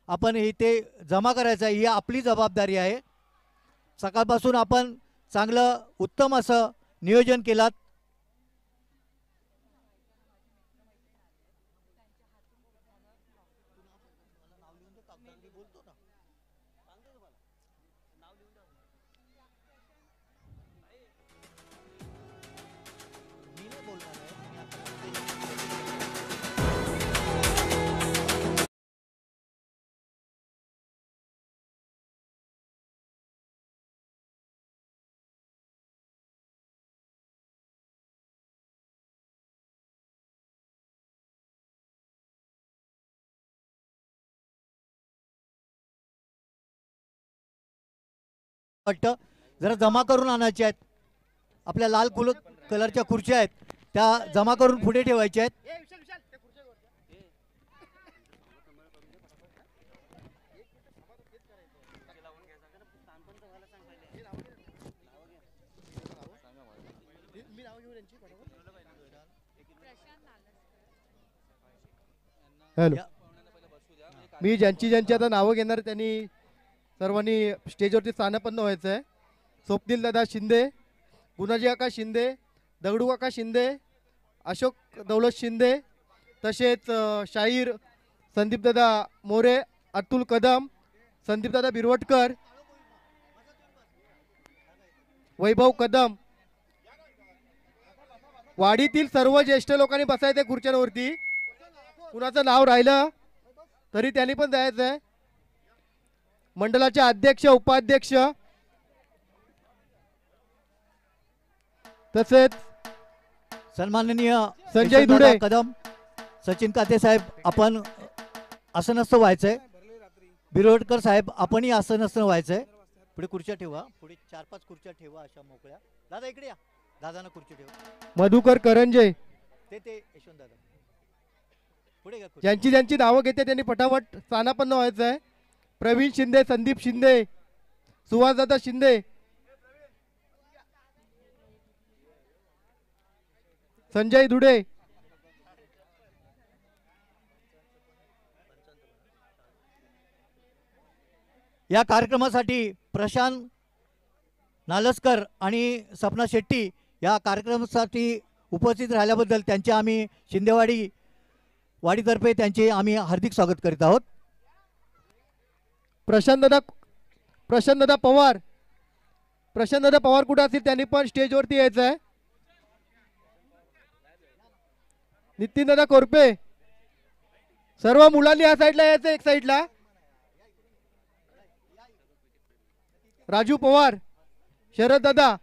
आपण इथे जमा करायचा ही आपली जबाबदारी आहे। सकाळपासून आपण चांगलं उत्तम असं नियोजन केलात। वाटतं जरा जमा करून आणायचे आहेत। आपल्या लाल कलरच्या खुर्च्या आहेत त्या जमा करून पुढे ठेवायच्या आहेत। हॅलो, मी ज्यांची आता नावं घेणार त्यांनी सर्वांनी स्टेजवरती स्थानापन्न व्हायचं आहे। स्वप्नील दादा शिंदे, गुणाजी काका शिंदे, दगडू काका शिंदे, अशोक दौलत शिंदे, तसेच शाहीर संदीप दादा मोरे, अतुल कदम, संदीप दादा बिरवटकर, वैभव कदम, वाडीतील सर्व ज्येष्ठ लोकांनी बसायचं खुर्च्यांवरती। कुणाचं नाव राहिलं तरी त्यांनी पण जायचं आहे। मंडळाचे अध्यक्ष, उपाध्यक्ष, तसेच सन्माननीय संजय धुडे कदम, सचिन काते साहेब आपण आसनस्थ व्हायचंय। बिरोडकर साहेब आपणही आसनस्थ व्हायचंय। पुढे खुर्च्या ठेवा, पुढे 4-5 खुर्च्या ठेवा अशा मोकळ्या। दादा इकडे या, दादांना खुर्ची ठेवा। मधुकर करंजे, ते यशवंत दादा पुढे घ्या। ज्यांची नावं घेते त्यांनी फटाफट स्थानापन्न व्हायचं आहे। प्रवीण शिंदे, संदीप शिंदे, सुहासदादा शिंदे, संजय धुडे, या कार्यक्रमासाठी प्रशांत नालस्कर आणि सपना शेट्टी या कार्यक्रमासाठी उपस्थित राहिल्याबद्दल त्यांचे आम्ही शिंदेवाडी वाडीतर्फे त्यांचे आम्ही हार्दिक स्वागत करीत आहोत। प्रशांतदादा पवार कुठे असतील त्यांनी पण स्टेजवरती यायचं आहे। नितीनदादा कोरपे, सर्व मुलांनी या साईडला यायचं, एक साईडला। राजू पवार, शरद दादा,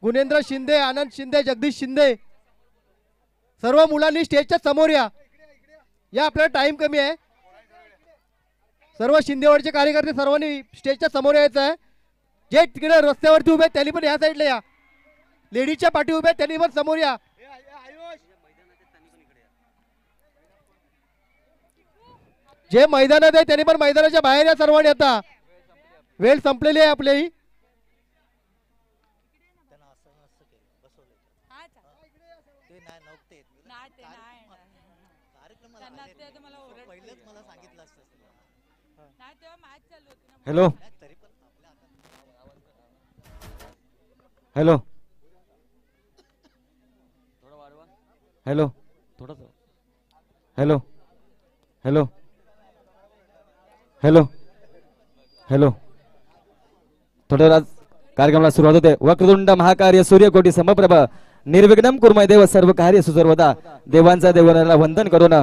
गुणेंद्र शिंदे, आनंद शिंदे, जगदीश शिंदे, सर्व मुलांनी स्टेजच्या समोर या। आपल्याला टाइम कमी आहे। सर्व शिंदेवाडीचे कार्यकर्ते सर्वांनी स्टेजच्या समोर यायचं आहे। जे तिकडे रस्त्यावरती उभे त्यांनी पण या साईडला या। लेडीजच्या पाठी उभे त्यांनी पण समोर या। जे मैदानात आहे त्यांनी पण मैदानाच्या बाहेर या सर्वांनी। आता वेळ संपलेली आहे आपली। हॅलो हॅलो हॅलो थोडं हॅलो हॅलो हॅलो हॅलो थोड्या वेळात कार्यक्रमाला सुरुवात होते। वक्रतुंड महाकार्य सूर्यकोटी समप्रभ निर्विघ्नम कुर्मय देव सर्व कार्य सुसर्वदा। देवांचा देवाला वंदन करून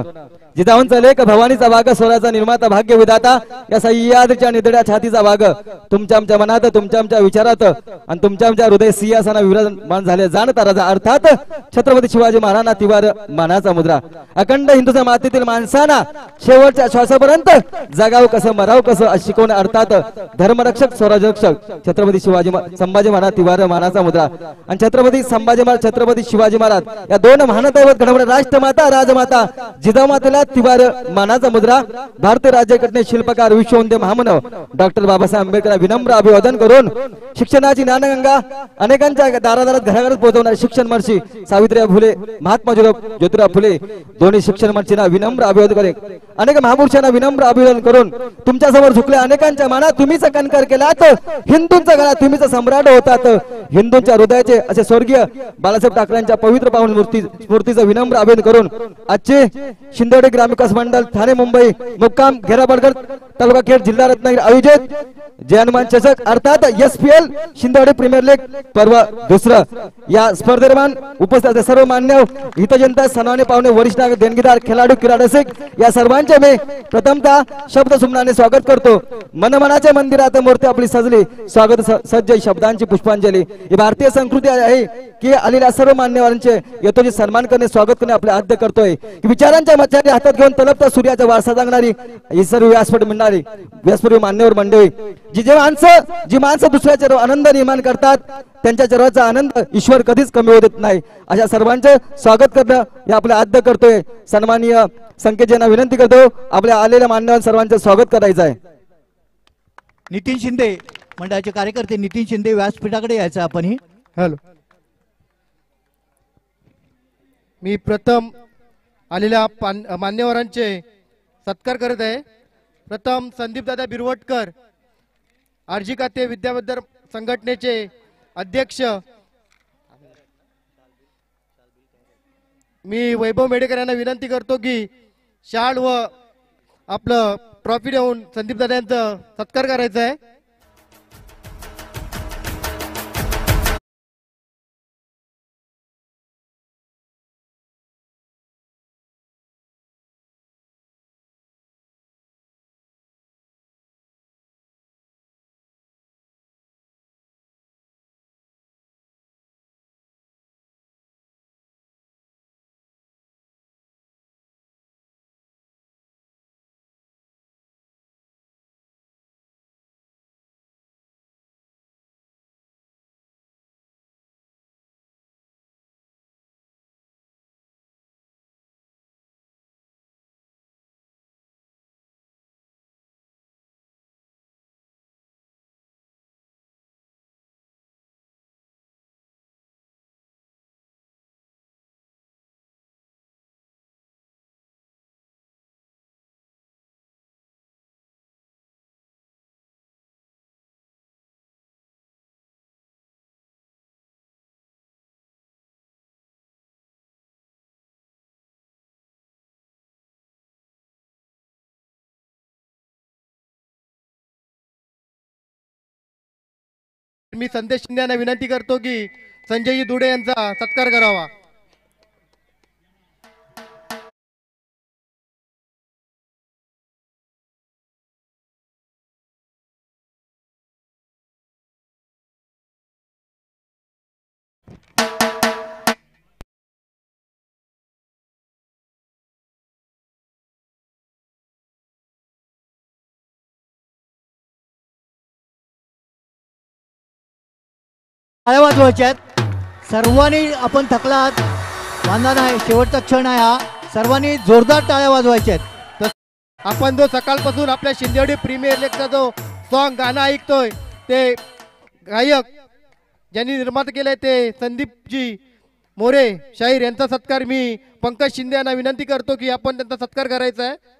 जिजाऊंचा लेख भवानीचा वाघ स्वराचा निर्माता भाग्य विधाता या सह्याद्रीच्या निधड्या छातीचा वाघ तुमच्या आमच्या मनात तुमच्या आमच्या विचारात आणि तुमच्या आमच्या हृदय सिंहासना विराजमान झाले जाणता राजा अर्थात छत्रपती शिवाजी महाराजांना तिवार मानाचा मुद्रा। अखंड हिंदूच्या मातीतील माणसांना शेवटच्या श्वासापर्यंत जगाव कसं मराव कसं शिकवण अर्थात धर्मरक्षक स्वराज्यरक्षक छत्रपती शिवाजी संभाजी महाराज तिवार मानाचा मुद्रा। आणि छत्रपती संभाजी महाराज छत्रपती शिवाजी महाराज या दोन महानदैवत घडवणाऱ्या राष्ट्रमाता राजमाता जिजामातेला तिवार मानाचा मुद्रा भारतीय राज्यघटने शिल्पकार विश्ववंदे महामानव डॉक्टर बाबासाहेब आंबेडकर विनम्र अभिवादन करून शिक्षणाची ज्ञानगंगा अनेकांच्या दारादारात घराघरात पोहोचवणारे शिक्षण महर्षी सावित्रीबाई फुले महात्मा ज्योतिराव फुले दोन्ही शिक्षण महर्षींना विनम्र अभिवादन करे अनेक महापुरुषांना विनम्र अभिवादन करून तुमच्या समोर झुकले अनेकांच्या मनात तुम्हीच कणकर केलात हिंदूंचा गळा तुम्हीच सम्राट होतात हिंदूंच्या हृदयाचे असे स्वर्गीय बाळासाहेब ठाकरेंच्या पवित्र पावन स्मृतीचं विनम्र अभिवादन करून आजचे शिंदे ग्रामविकास मंडळ ठाणे मुंबई मुक्काम घेराबडगड तालुका खेड जिल्हा रत्नागिरी आयोजित जय हनुमान चषक अर्थात SPL शिंदे प्रीमियर लीग पर्व दुसरं या स्पर्धेदरम्यान उपस्थित सर्व मान्य हितजनता सन्मान्य पाहुणे वरिष्ठ देणगीदार खेळाडू क्रीडा रसिक या सर्वांचे मी प्रथमतः शब्द सुमनाने स्वागत करतो मनमनाच्या मंदिरात मूर्ती आपली सजली स्वागत सज्ज शब्दांची पुष्पांजली ही भारतीय संस्कृती आहे की आलेल्या सर्व मान्यवरांचे यथोचित सन्मान करणे स्वागत करणे आपले आद्य करतोय विचारांच्या मच्छाने हातात घेऊन तलपता सूर्याचा वारसा जागणारी ही सर्व व्यासपीठ मिळणारी व्यासपीठ मान्यवर मंडळी जी माणसं दुसऱ्याच्या आनंद निर्माण करतात त्यांच्या चरणाचा आनंद ईश्वर कधीच कमी होत नाही अशा सर्वांचे स्वागत करणं हे आपले आद्य करतोय सन्माननीय संकेतजींना विनंती करतो आपल्या आलेल्या मान्यवर सर्वांचं स्वागत करायचं आहे नितीन शिंदे मंडळाचे कार्यकर्ते नितीन शिंदे व्यासपीठाकडे यायचं आपण हॅलो मी प्रथम आलेल्या मान्यवरांचे सत्कार करत आहे प्रथम संदीप दादा बिरवटकर आरजी खाते विद्याबद्दल संघटनेचे अध्यक्ष मी वैभव मेडेकर यांना विनंती करतो की शाल व आपलं ट्रॉफी देऊन संदीप दादा यांचा सत्कार करायचा आहे मी संदेश शिंदे यांना विनंती करतो की संजयजी दुडे यांचा सत्कार करावा टाळ्या वाजवायच्या आहेत सर्वांनी आपण थकलात वांदा नाही शेवटचा क्षण आहे हा सर्वांनी जोरदार टाळ्या वाजवायच्या आहेत आपण जो सकाळपासून आपल्या शिंदेवाडी प्रीमियर लीगचा जो सॉन्ग गाणं ऐकतोय ते गायक ज्यांनी निर्माण केलंय ते संदीपजी मोरे शाहीर यांचा सत्कार मी पंकज शिंदे यांना विनंती करतो की आपण त्यांचा सत्कार करायचा आहे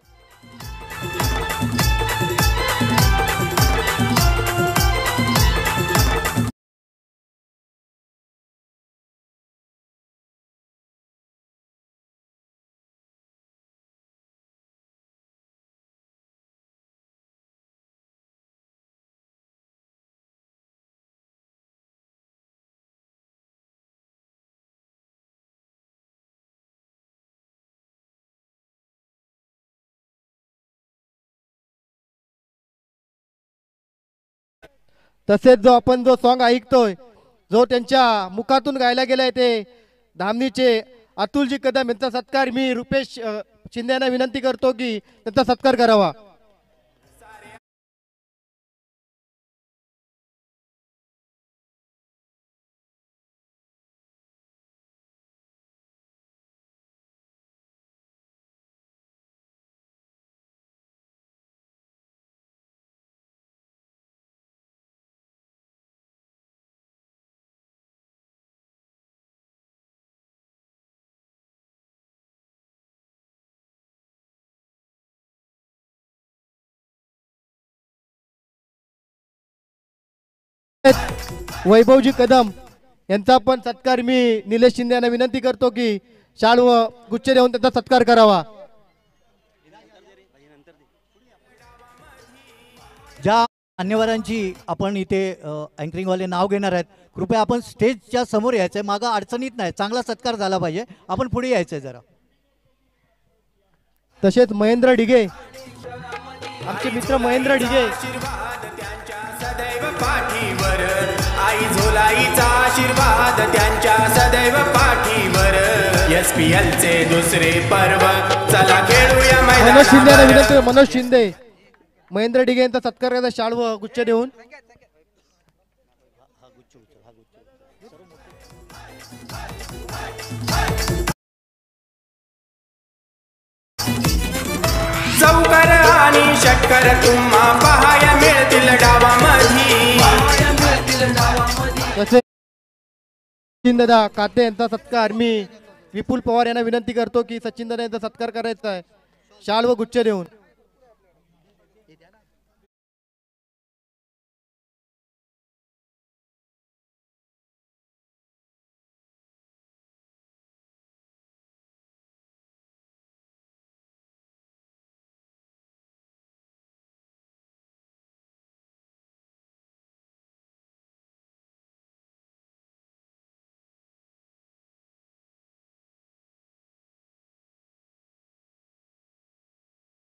तसेच जो आपण जो सॉन्ग ऐकतोय जो त्यांच्या मुखातून गायला गेलाय ते धामणीचे अतुलजी कदम यांचा सत्कार मी रुपेश शिंदे यांना विनंती करतो की त्यांचा सत्कार करावा वैभवजी कदम यांचा पण सत्कार मी निलेश शिंदे यांना विनंती करतो की शाल व गुच्छ देऊन त्यांचा सत्कार करावा. ज्या मान्यवरांची आपण इथे अँकरिंगवाले नाव घेणार आहेत, कृपया आपण स्टेजच्या समोर यायचंय. मागं अडचणीत नाही, चांगला सत्कार झाला पाहिजे. आपण पुढे यायचंय जरा. तसेच महेंद्र डिगे, आमचे मित्र महेंद्र डिगे, सदैव पाठीवर आई झोलाईचा आशीर्वाद त्यांच्या सदैव पाठीवर. SPL चे दुसरे पर्व चला खेळूया मनोज शिंदे यांना विनंती मैदानावर. मनोज शिंदे महेंद्र डिगे यांचा सत्कार करायचा शाल व गुच्छ देऊन. चौकर आणि षटकर तुम्हा पहाया मिळतील डावामधी. सचिन दादा काते यांचा सत्कार मी विपुल पवार यांना विनंती करतो की सचिन दादा यांचा सत्कार करायचा आहे शाल व गुच्छ देऊन.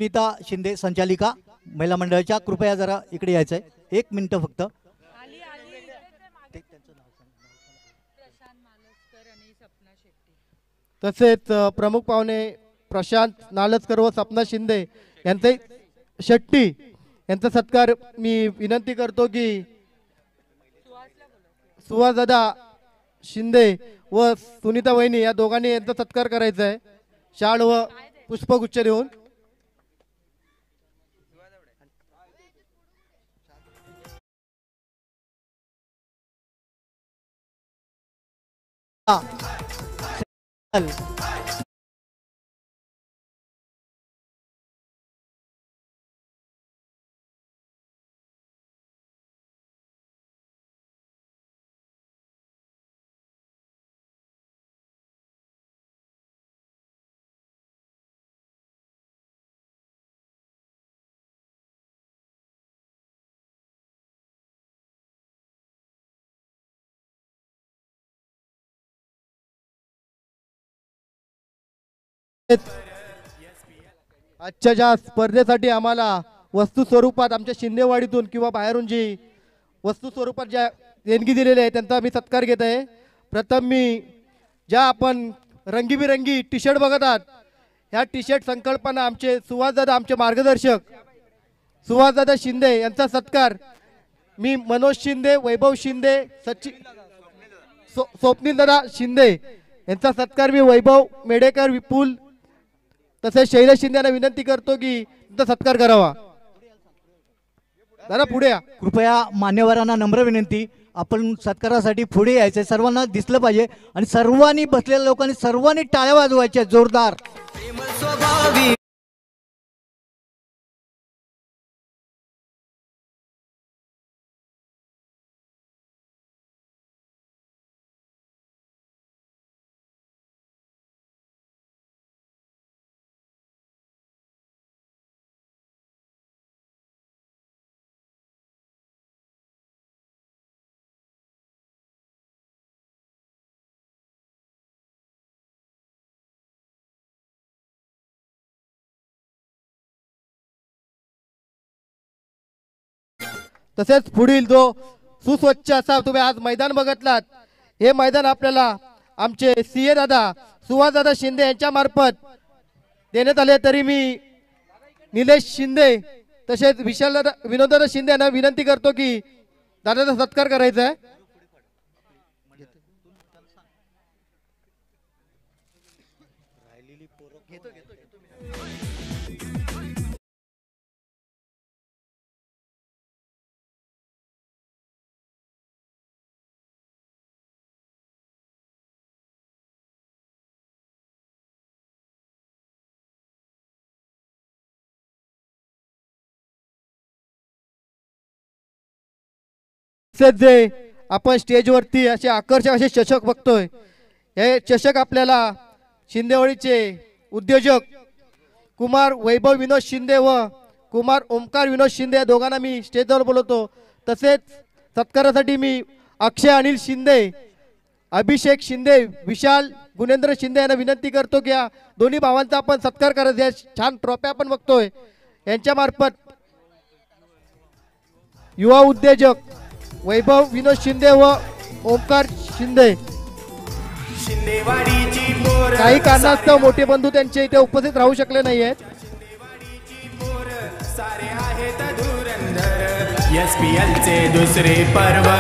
नीता शिंदे संचालिका महिला मंडळाच्या, कृपया जरा इकडे यायचंय. 1 मिनिट फक्त. तसेच प्रमुख पाहुणे प्रशांत नालचकर व सपना शिंदे यांचे शेट्टी यांचा सत्कार मी विनंती करतो की सुहासदादा शिंदे व सुनीता वहिनी या दोघांनी यांचा सत्कार करायचा आहे शाल व पुष्पगुच्छ देऊन. आजच्या ज्या स्पर्धेसाठी आम्हाला वस्तू स्वरूपात आमच्या शिंदेवाडीतून किंवा बाहेरून जी वस्तू स्वरूपात ज्या देणगी दिलेल्या आहे त्यांचा मी सत्कार घेत आहे. प्रथम मी ज्या आपण रंगीबिरंगी टी शर्ट बघत आहात ह्या टी शर्ट संकल्पना आमचे सुहासदादा आमचे मार्गदर्शक सुहासदादा शिंदे यांचा सत्कार मी मनोज शिंदे, वैभव शिंदे, स्वप्नील दादा शिंदे यांचा सत्कार मी वैभव मेडेकर, विपुल तसेच शैलेश शिंदे यांना विनंती करतो की त्यांचा सत्कार करावा. दादा पुढे या. कृपया मान्यवरांना नम्र विनंती, आपण सत्कारासाठी पुढे यायचंय. सर्वांना दिसलं पाहिजे आणि सर्वांनी बसलेल्या लोकांनी सर्वांनी टाळ्या वाजवायच्या जोरदार. तसेच पुढील जो सुस्वच्छ असा तुम्ही आज मैदान बघितलात हे मैदान आपल्याला आमचे सीए दादा सुहासदादा शिंदे यांच्या मार्फत देण्यात आले. तरी मी निलेश शिंदे तसेच विनोददादा शिंदे यांना विनंती करतो की दादाचा सत्कार करायचा आहे. तसेच जे आपण स्टेजवरती असे आकर्षक असे चषक बघतोय, हे चषक आपल्याला शिंदेवाडीचे उद्योजक कुमार वैभव विनोद शिंदे व कुमार ओमकार विनोद शिंदे या दोघांना मी स्टेजवर बोलवतो. तसेच सत्कारासाठी मी अक्षय अनिल शिंदे, अभिषेक शिंदे, विशाल गुणेंद्र शिंदे यांना विनंती करतो की या दोन्ही भावांचा आपण सत्कार करायचा. या छान ट्रॉफ्या आपण बघतोय यांच्या मार्फत युवा उद्योजक वैभव विनोद शिंदे व ओमकार शिंदे शिंदेवाडीची पोर काही कारणास्तव मोठे बंधू त्यांचे इथे उपस्थित राहू शकले नाही आहेत. पोर सारे आहेत धुरंधर SPL चे दुसरे पर्व.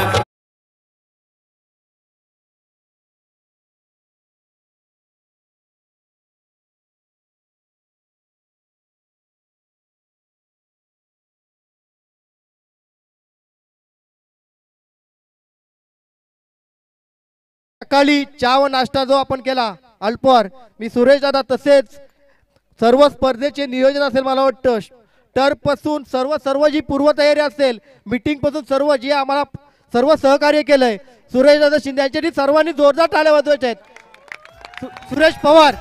सकाळी चहा व नाश्ता जो आपण केला अल्पहार, मी सुरेश दादा तसेच सर्व स्पर्धेचे नियोजन असेल मला वाटतं, टर्फ पासून सर्व जी पूर्वतयारी असेल, मीटिंग पासून सर्व जे आम्हाला सर्व सहकार्य केलंय सुरेश दादा शिंदे यांच्यासाठी सर्वांनी जोरदार टाळ्या वाजवायच्या आहेत. सुरेश पवार,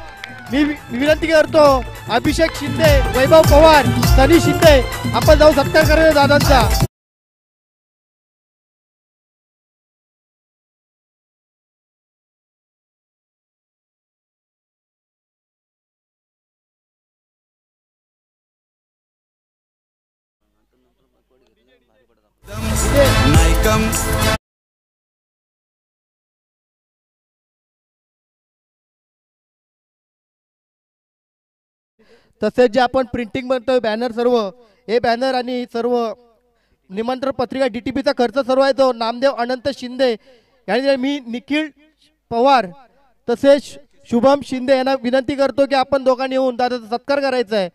मी विनंती करतो अभिषेक शिंदे, वैभव पवार, सनी शिंदे आपण जाऊ सत्कार करायचा दादांचा. नायकम तसेच जे आपण प्रिंटिंग बनतोय बॅनर, सर्व हे बॅनर आणि सर्व निमंत्रण पत्रिका DTPचा खर्च सर्व आहे तो नामदेव अनंत शिंदे यांनी. मी निखिल पवार तसेच शुभम शिंदे यांना विनंती करतो की आपण दोघांनी येऊन दादाचा सत्कार करायचा आहे.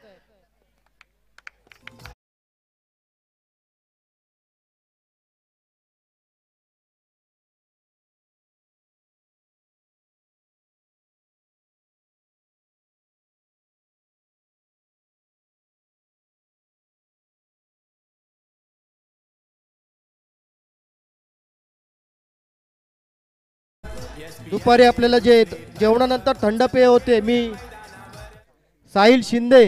दुपारी आपल्याला जे जेवणानंतर थंड पेय होते, मी साहिल शिंदे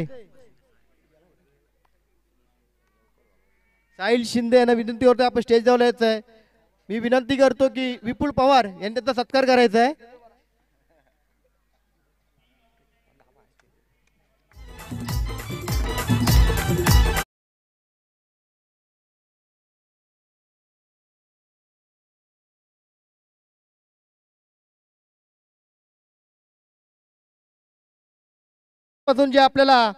यांना विनंती करतो आपण स्टेज जाऊन यायचं आहे. मी विनंती करतो की विपुल पवार यांचा सत्कार करायचा आहे. पासून जे आपल्याला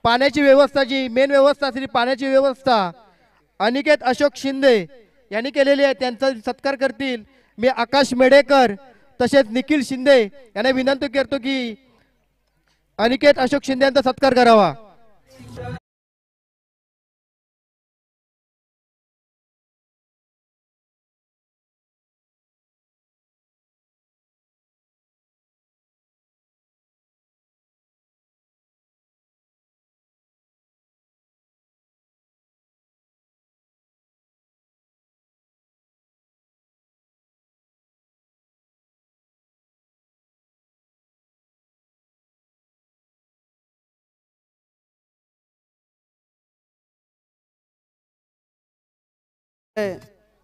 पाण्याची व्यवस्था, जी मेन व्यवस्था असली पाण्याची व्यवस्था अनिकेत अशोक शिंदे यांनी केलेली आहे, त्यांचा सत्कार करतील मी आकाश मेडेकर तसेच निखिल शिंदे यांना विनंती करतो की अनिकेत अशोक शिंदे यांचा सत्कार करावा.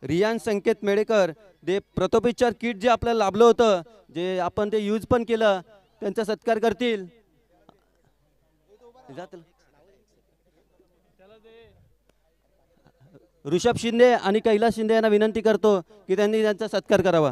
रियान संकेत मेडेकर ते प्रतोपचार किट जे आपल्याला लाभलं होतं, जे आपण ते यूज पण केलं, त्यांचा सत्कार करतील. ऋषभ शिंदे आणि कैलास शिंदे यांना विनंती करतो की त्यांनी त्यांचा सत्कार करावा.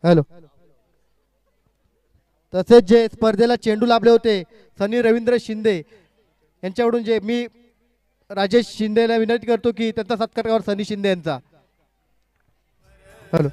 हॅलो. तसेच जे स्पर्धेला चेंडू लाभले होते सनी रवींद्र शिंदे यांच्याकडून जे मी राजेश शिंदेला विनंती करतो की त्यांचा सत्कार करावा सनी शिंदे यांचा. हॅलो.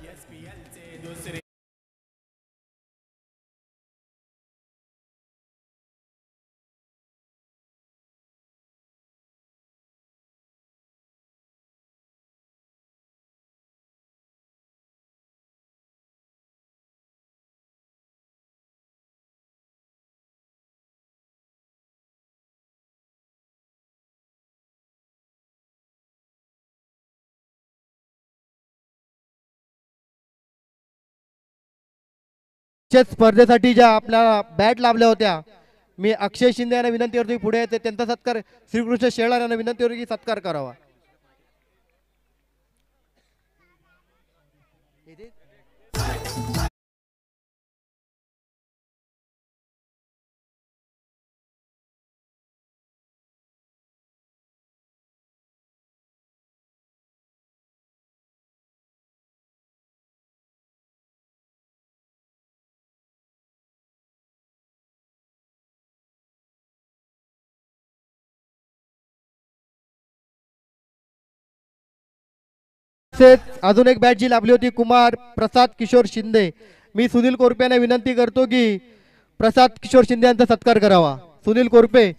स्पर्धेसाठी ज्या आपल्याला बॅट लाभल्या होत्या मी अक्षय शिंदे यांना विनंती करतो की पुढे येते त्यांचा सत्कार श्रीकृष्ण शेळार यांना विनंती करतो की सत्कार करावा. अजून एक बॅट जी लाभली होती कुमार प्रसाद किशोर शिंदे. मी सुनील कोरपे यांना विनंती करतो की प्रसाद किशोर शिंदे यांचा सत्कार करावा. सुनील कोरपे.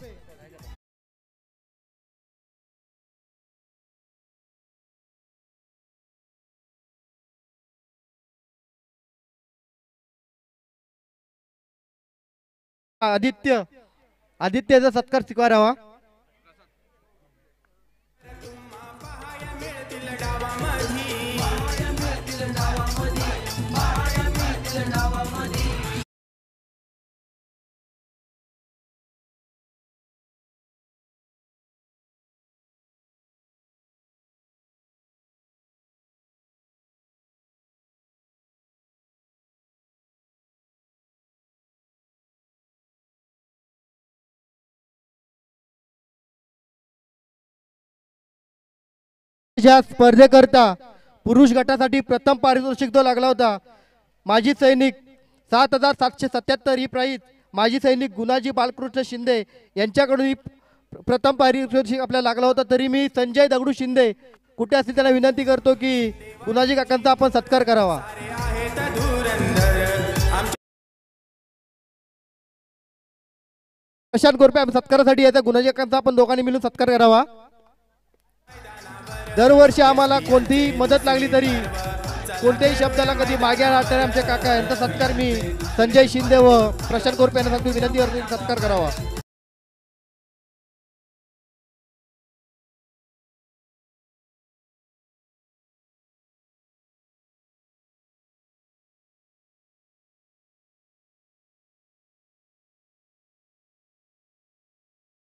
आदित्यचा सत्कार स्वीकारावा. ज्या स्पर्धेकरता पुरुष गटासाठी प्रथम पारितोषिक जो लागला होता माजी सैनिक 7,777 ही प्राईज माजी सैनिक गुणाजी बालकृष्ण शिंदे यांच्याकडून ही प्रथम पारितोषिक आपल्याला लागला होता. तरी मी संजय दगडू शिंदे कुठे असतील त्यांना विनंती करतो की गुणाजी काकांचा आपण सत्कार करावा. प्रशांत गोरपे सत्कारासाठी येत्या गुणाजी काकांचा आपण दोघांनी मिळून सत्कार करावा. दरवर्षी आम्हाला कोणतीही मदत लागली तरी कोणत्याही शब्दाला कधी मागे राहणारे आमचे काका यांचा सत्कार मी संजय शिंदे व प्रशांत गोरपे यांना विनंती करतो सत्कार करावा.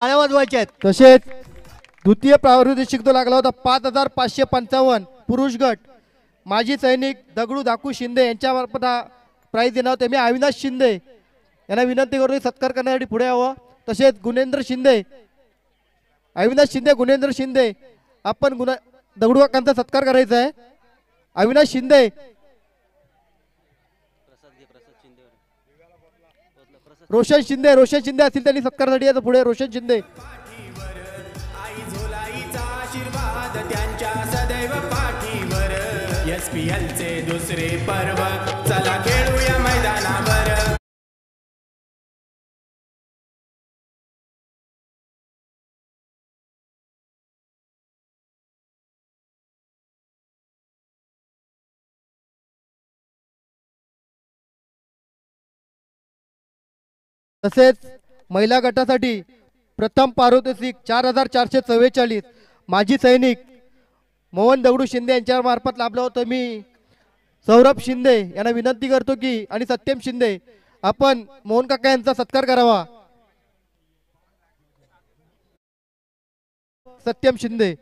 वाजवायचे आहेत. तसेच द्वितीय पारितोषिक तो लागला होता 5,555 पुरुष गट माजी सैनिक दगडू धाकू शिंदे यांच्यावर प्राईज देणार होते. मी अविनाश शिंदे यांना विनंती करतो सत्कार करण्यासाठी पुढे यावं. तसेच गुणेंद्र शिंदे अविनाश शिंदे गुणेंद्र शिंदे आपण दगडू काकांचा सत्कार करायचा आहे. अविनाश शिंदे रोशन शिंदे असतील त्यांनी सत्कारासाठी यायचं पुढे. रोशन शिंदे आशीर्वाद त्यांच्या सदैव पाठीवर. SPL चे दुसरे पर्व चला खेळूया मैदानावर. तसेच महिला गटासाठी प्रथम पारितोषिक 4,444 माजी सैनिक मोहन दगडू शिंदे यांच्या मार्फत लाभलं होतं. मी सौरभ शिंदे यांना विनंती करतो की आणि सत्यम शिंदे आपण मोहन काका यांचा सत्कार करावा. सत्यम शिंदे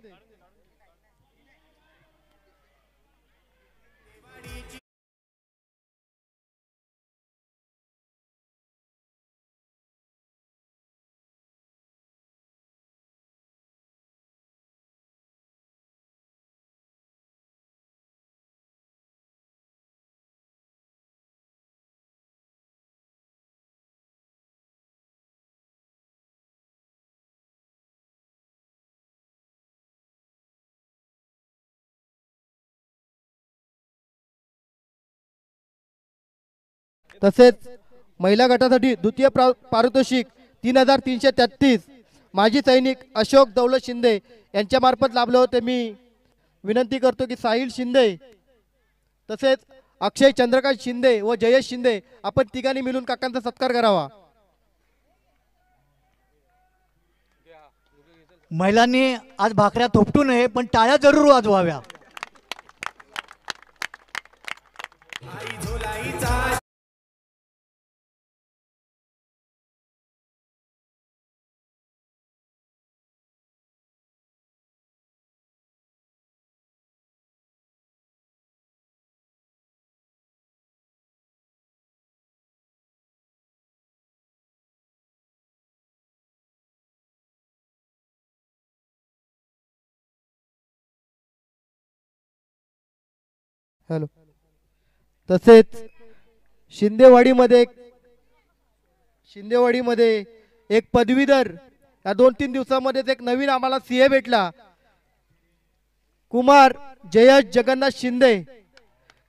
तसेच महिला गटासाठी द्वितीय पारितोषिक 3333 माजी सैनिक अशोक दौलत शिंदे यांच्या मार्फत लाभले होते. मी विनंती करतो की साहिल शिंदे तसेच अक्षय चंद्रकांत शिंदे व जयेश शिंदे आपण तिघांनी मिळून काकांचा सत्कार करावा. महिलांनी आज भाकऱ्या थोपटू नये पण टाळ्या जरूर वाजवाव्या. हॅलो. तसेच शिंदेवाडीमध्ये एक पदवीधर या 2-3 दिवसामध्येच एक नवीन आम्हाला सीए भेटला. कुमार जयेश जगन्नाथ शिंदे.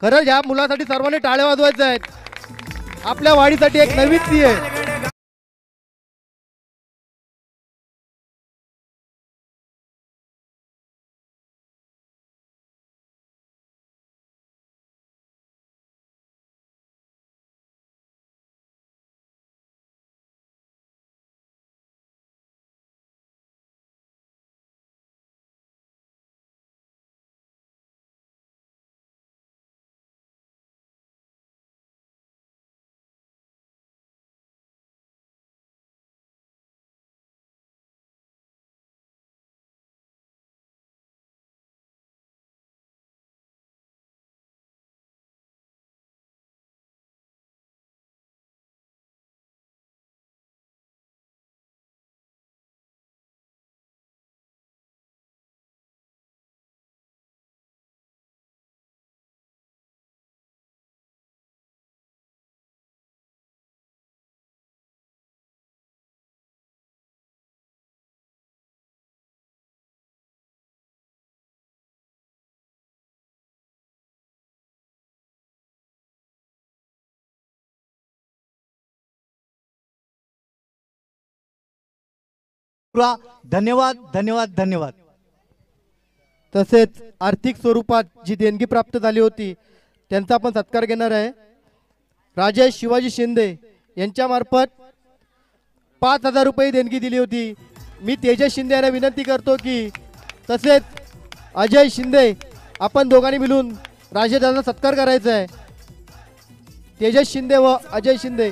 खरंच या मुलासाठी सर्वांनी टाळ्या वाजवायच्या आहेत. आपल्या वाडीसाठी एक नवीन सीए. धन्यवाद धन्यवाद धन्यवाद. तसेच आर्थिक स्वरूपात जी देणगी प्राप्त झाली होती त्यांचा आपण सत्कार घेणार आहे. राजेश शिवाजी शिंदे यांच्या मार्फत 5000 रुपये देणगी दिली होती. मी तेजस शिंदे यांना विनंती करतो की तसेच अजय शिंदे आपण दोघांनी मिळून राजेश दादांचा सत्कार करायचा आहे. तेजस शिंदे व अजय शिंदे.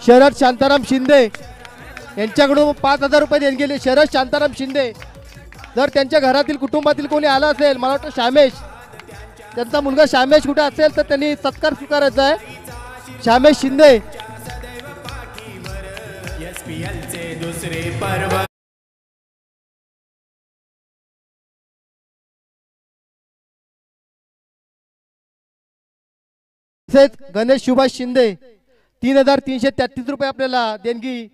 शरद शांताराम शिंदे यांच्याकडून 5000 रुपये देणगी गेले. शरद शांताराम शिंदे जर त्यांच्या घरातील कुटुंबातील कोणी आला असेल, मला वाटतं श्यामेश, त्यांचा मुलगा श्यामेश कुठे असेल तर त्यांनी सत्कार स्वीकारायचा आहे. श्यामेश शिंदे. एसपीएलचे दुसरे पर्व. तसेच गणेश सुभाष शिंदे 3333 रुपये आपल्याला देणगी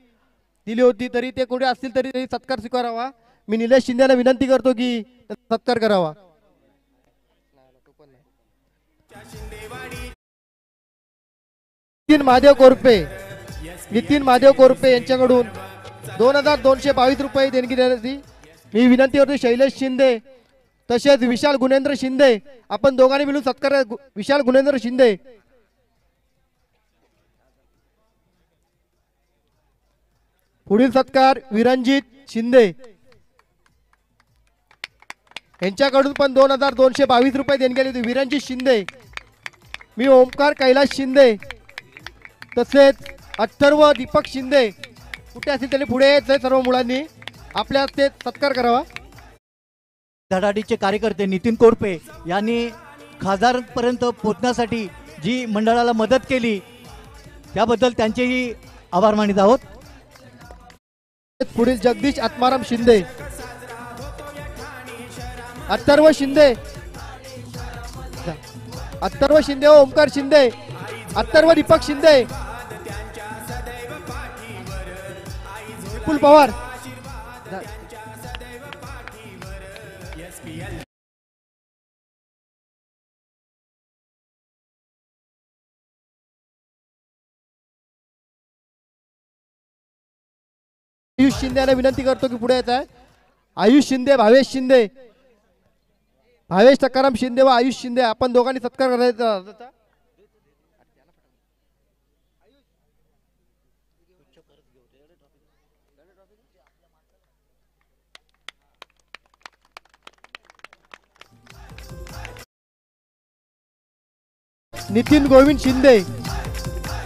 दिली होती. तरी ते कोणी असतील तरी सत्कार स्वीकारावा. मी निलेश शिंदेला विनंती करतो की सत्कार करावा. नितीन महादेव कोरपे यांच्याकडून 2222 रुपये देणगी देण्याची मी विनंती करतो. शैलेश शिंदे तसेच विशाल गुणेंद्र शिंदे आपण दोघांनी मिळून सत्कार. विशाल गुणेंद्र शिंदे. पुढील सत्कार विरंजित शिंदे यांच्याकडून पण 2222 रुपये देणगी गेली होती. विरंजित शिंदे. मी ओमकार कैलास शिंदे तसेच अथर्व दीपक शिंदे कुठे असतील त्यांनी पुढे यायचं. सर्व मुलांनी आपल्या ते सत्कार करावा. धडाडीचे कार्यकर्ते नितीन कोरपे यांनी खासदारांपर्यंत पोहोचण्यासाठी जी मंडळाला मदत केली त्याबद्दल त्यांचेही आभार मानित आहोत. पुढील जगदीश आत्माराम शिंदे. अथर्व शिंदे. अथर्व शिंदे व ओमकार शिंदे. अथर्व दीपक शिंदे. विपुल पवार. आयुष शिंदे यांना विनंती करतो की पुढे येत आहे. आयुष शिंदे, भावेश शिंदे, भावेश सकाराम शिंदे व आयुष शिंदे, आपण दोघांनी सत्कार करायचा. नितीन गोविंद शिंदे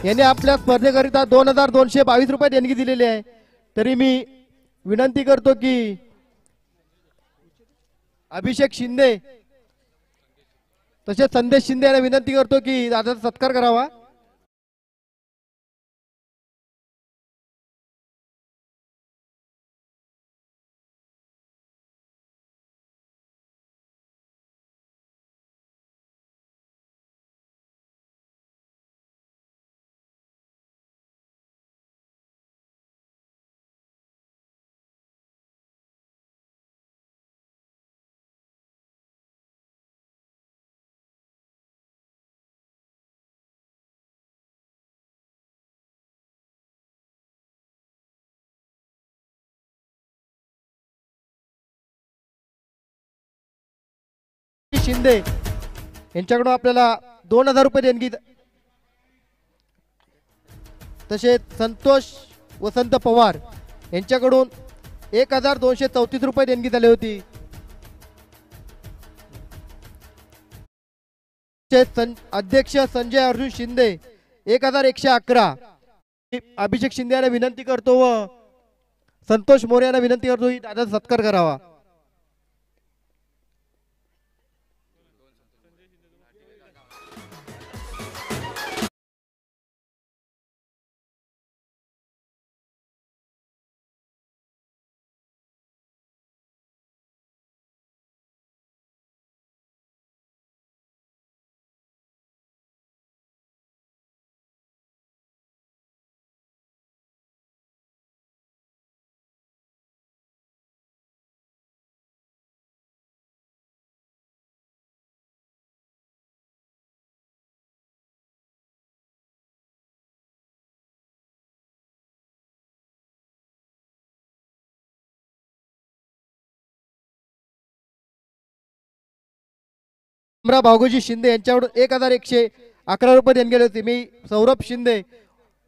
यांनी आपल्या स्पर्धेकरिता 2222 रुपये देणगी दिलेली आहे. तरी मी विनंती करतो की अभिषेक शिंदे तसेच संदेश शिंदे यांना विनंती करतो की दादाचा सत्कार करावा. शिंदे यांच्याकडून आपल्याला 2000 रुपये देणगी, तसेच संतोष वसंत पवार यांच्याकडून 1234 रुपये देणगी झाली होती. अध्यक्ष संजय अर्जुन शिंदे 1111. अभिषेक शिंदे यांना विनंती करतो व संतोष मोरे यांना विनंती करतो की दादाचा सत्कार करावा. भाऊजी शिंदे यांच्याकडून 1111 रुपये देणगी गेले होते. मी सौरभ शिंदे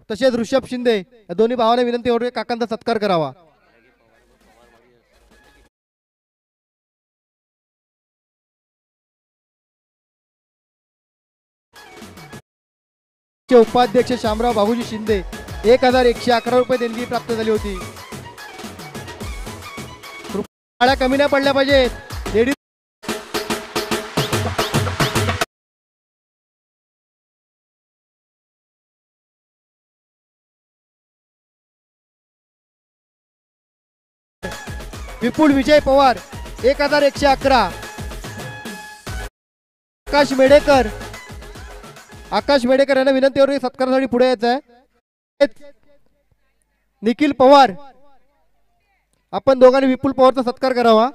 तसेच ऋषभ शिंदे या दोन्ही भावांना विनंती करतो काकांचा सत्कार करावा. उपाध्यक्ष शामराव भाऊजी शिंदे 1111 रुपये देणगी प्राप्त झाली होती. गाड्या कमी नाही पडल्या पाहिजेत. लेडीज विपुल विजय पवार 1111. आकाश मेडेकर यांना विनंती करून सत्कारासाठी पुढे यायचं आहे. निखिल पवार, आपण दोघांनी विपुल पवारचा सत्कार करावा.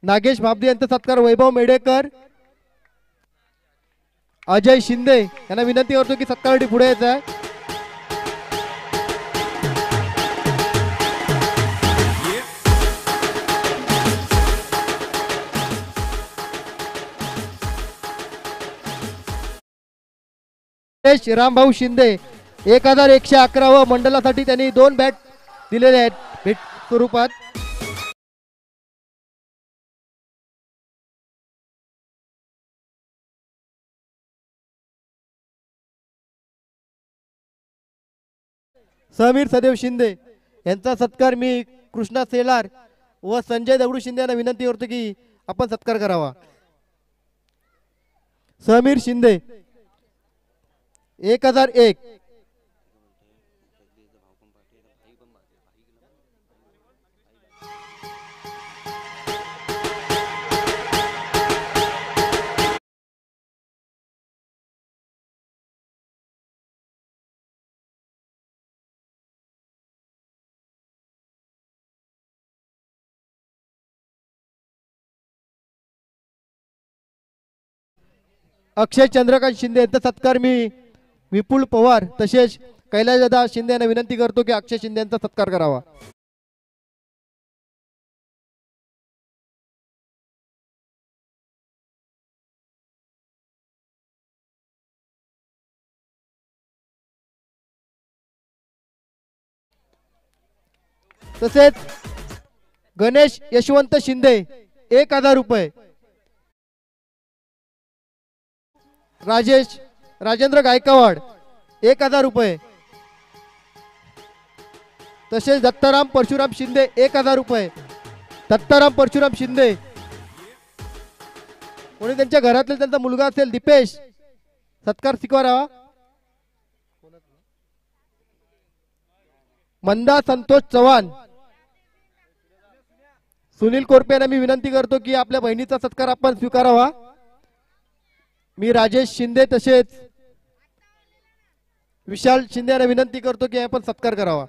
नागेश भाबदे यांचा सत्कार वैभव मेडेकर, अजय शिंदे यांना विनंती करतो की सत्कारासाठी पुढे यायचं आहे. रामभाऊ शिंदे 1111 व मंडळासाठी त्यांनी 2 बॅट दिलेले आहेत भेट स्वरूपात. समीर सदैव शिंदे यांचा सत्कार मी कृष्णा सेलार व संजय दगडू शिंदे यांना विनंती करतो की आपण सत्कार करावा. समीर शिंदे 1001. अक्षय चंद्रकांत शिंदे यांचा सत्कार मी विपुल पवार तसेच कैलासदादा शिंदे यांना विनंती करतो की अक्षय शिंदे यांचा सत्कार करावा. तसेच गणेश यशवंत शिंदे 1000 रुपये. राजेंद्र गायकवाड 1000 रुपये. तसेच दत्ताराम परशुराम शिंदे 1000 रुपये. दत्ताराम परशुराम शिंदे कोणी त्यांच्या घरातले त्यांचा मुलगा असेल दीपेश सत्कार स्वीकारावा. मंदा संतोष चव्हाण. सुनील कोरपे यांना मी विनंती करतो की आपल्या बहिणीचा सत्कार आपण स्वीकारावा. मी राजेश शिंदे तसेच विशाल शिंदे यांना विनंती करतो की आपण सत्कार करावा.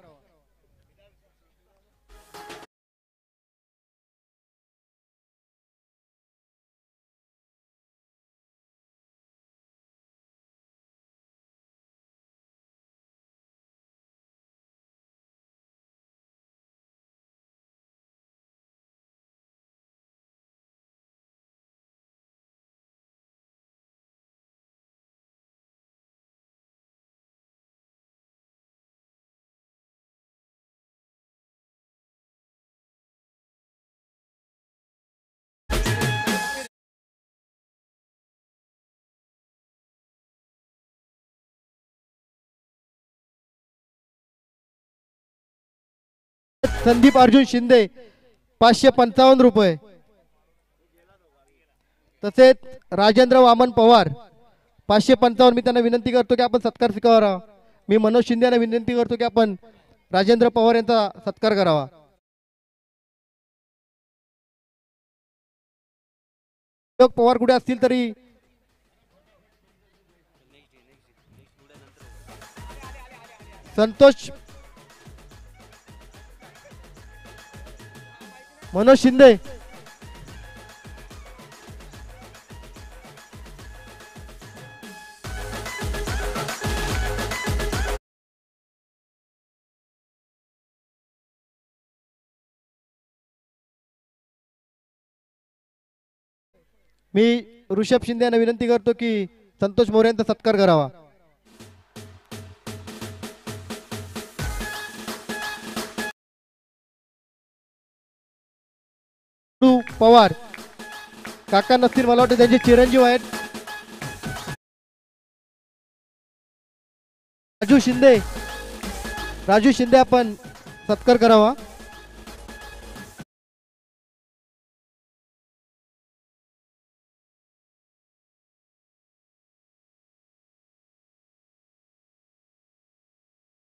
संदीप अर्जुन शिंदे 555 रुपये. तसेच राजेंद्र वामन पवार 555. मी त्यांना विनंती करतो की आपण सत्कार स्वीकारावा. मी मनोज शिंदे यांना विनंती करतो की आपण राजेंद्र पवार यांचा सत्कार करावा. पवार कुठे असतील तरी संतोष मनोज शिंदे मी ऋषभ शिंदे यांना विनंती करतो की संतोष मोरे यांचा सत्कार करावा. पवार काका नसतील मला वाटतं त्यांचे चिरंजीव आहेत. राजू शिंदे आपण सत्कार करावा.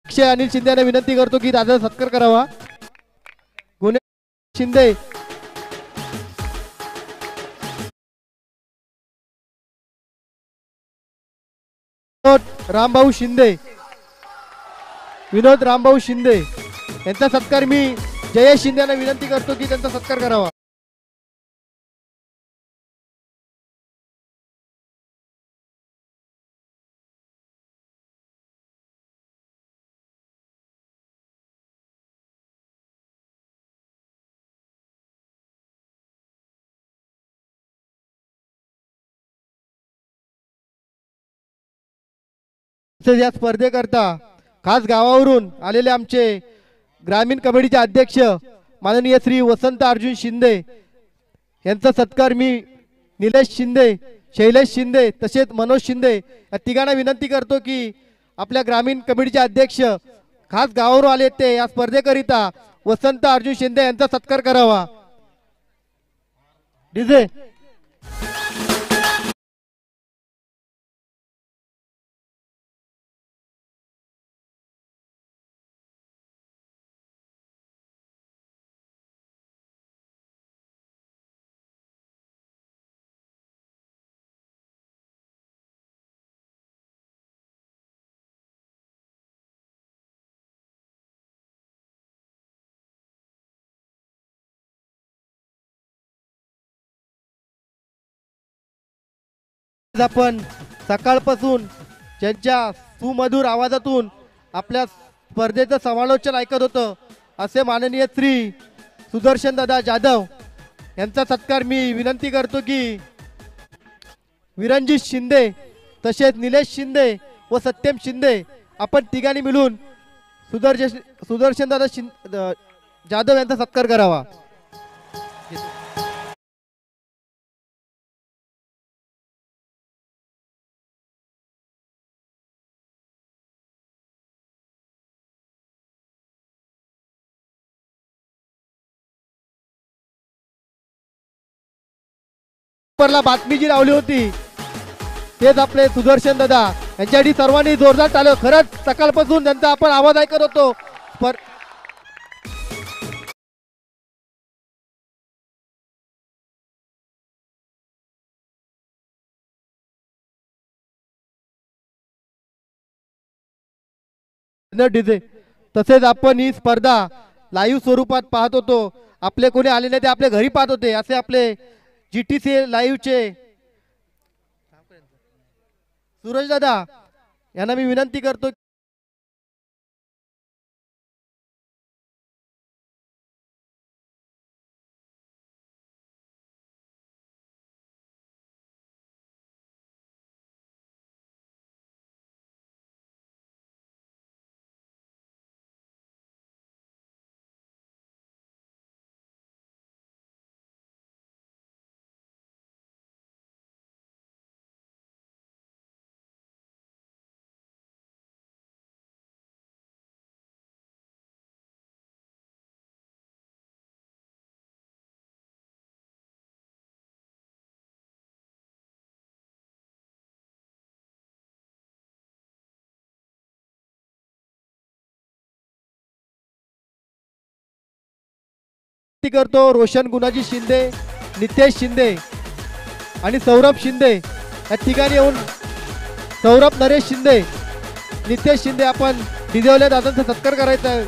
अक्षय अनिल शिंदे यांना विनंती करतो की दादा सत्कार करावा. शिंदे रामभाऊ शिंदे विनोद रामभाऊ शिंदे यांचा सत्कार मी जयेश शिंदे यांना विनंती करतो की त्यांचा सत्कार करावा. या स्पर्धेकरता खास गावावरून आलेले आमचे ग्रामीण कबड्डीचे अध्यक्ष माननीय श्री वसंत अर्जुन शिंदे यांचा सत्कार मी निलेश शिंदे शैलेश शिंदे तसेच मनोज शिंदे या तिघांना विनंती करतो की आपल्या ग्रामीण कबड्डीचे अध्यक्ष खास गावावरून आले ते या स्पर्धेकरिता वसंत अर्जुन शिंदे यांचा सत्कार करावा. डीजे आज आपण सकाळपासून ज्यांच्या सुमधुर आवाजातून आपल्या स्पर्धेचं समालोचन ऐकत होतं असे माननीय श्री सुदर्शन दादा जाधव यांचा सत्कार मी विनंती करतो की विरंजित शिंदे तसेच निलेश शिंदे व सत्यम शिंदे आपण तिघांनी मिळून सुदर्शन दादा जाधव यांचा सत्कार करावा. बातमी जी लावली होती तेच आपले सुदर्शन दादा यांच्यासाठी सर्वांनी जोरदार टाळ्या. खरंच सकाळपासून त्यांचा आपण आवाज ऐकत होतो. डीजे तसेच आपण ही स्पर्धा लाईव्ह स्वरूपात पाहत होतो. आपले कोणी आले नाही ते आपल्या घरी पाहत होते. असे आपले GTC लाईव्हचे सूरज दादा यांना मी विनंती करतो करतो रोशन गुणाजी शिंदे, नितेश शिंदे आणि सौरभ शिंदे या ठिकाणी येऊन सौरभ नरेश शिंदे, नितेश शिंदे आपण डिजेवल्या दादांचा सत्कार करायचा आहे.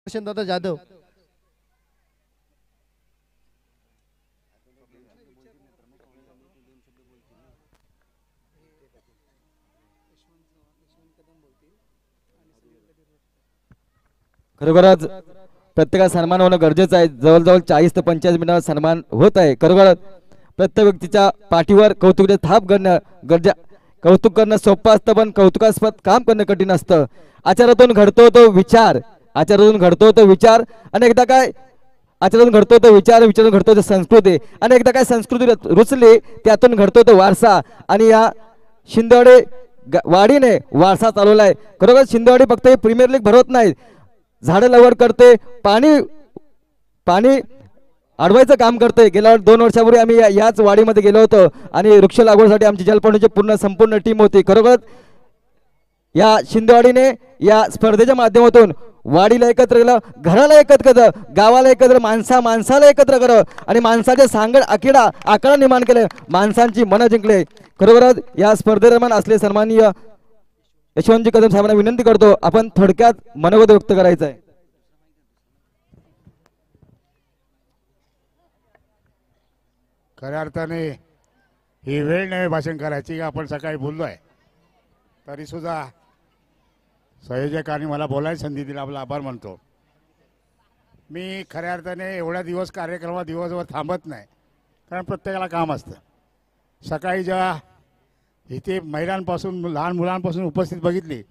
दादा जाधव खरोखरच प्रत्येकाला सन्मान होणं गरजेचं आहे. जवळजवळ 40 ते 45 मिनिटात सन्मान होत आहे. खरोखरच प्रत्येक व्यक्तीच्या पाठीवर कौतुकाची थाप करणं कौतुक करणं सोपं असतं पण कौतुकास्पद काम करणं कठीण असतं. आचारातून घडतो तो विचार, आचारातून घडतो तो विचार, अनेकदा काय आचारातून घडतो तो विचार, विचारातून घडतो तो संस्कृती, अनेकदा काय संस्कृती रुचली त्यातून घडतो तो वारसा. आणि या शिंदेवाडी वाडीने वारसा चालवलाय. खरोखर शिंदेवाडी फक्त प्रीमियर लीग भरवत नाही, झाडं लागवड करते, पाणी अडवायचं काम करते. गेल्या 2 वर्षापूर्वी आम्ही याच वाडीमध्ये गेलो होतो आणि वृक्ष लागवडीसाठी आमची जलपंडीची संपूर्ण टीम होती. खरोखर या शिंदेवाडीने या स्पर्धेच्या माध्यमातून वाडीला एकत्र केलं, घराला एकत्र केलं, गावाला एकत्र, माणसाला एकत्र केलं आणि माणसाचे सांगड आकडा निर्माण केले, माणसांची मनं जिंकले. खरोखरच या स्पर्धेदरम्यान असले सन्माननीय यशवंतजी कदम साहेबांना विनंती करतो आपण थोडक्यात मनोगत व्यक्त करायचं आहे. खऱ्या अर्थाने ही वेळ नव्हे भाषण करायची. आपण सकाळी बोललोय तरी सुद्धा संयोजकांनी मला बोलायची संधी दिली, आपला आभार मानतो. मी खऱ्या अर्थाने एवढ्या दिवस कार्यक्रमात दिवसभर थांबत नाही, कारण प्रत्येकाला काम असतं. सकाळी जेव्हा इथे महिलांपासून लहान मुलांपासून उपस्थित बघितली,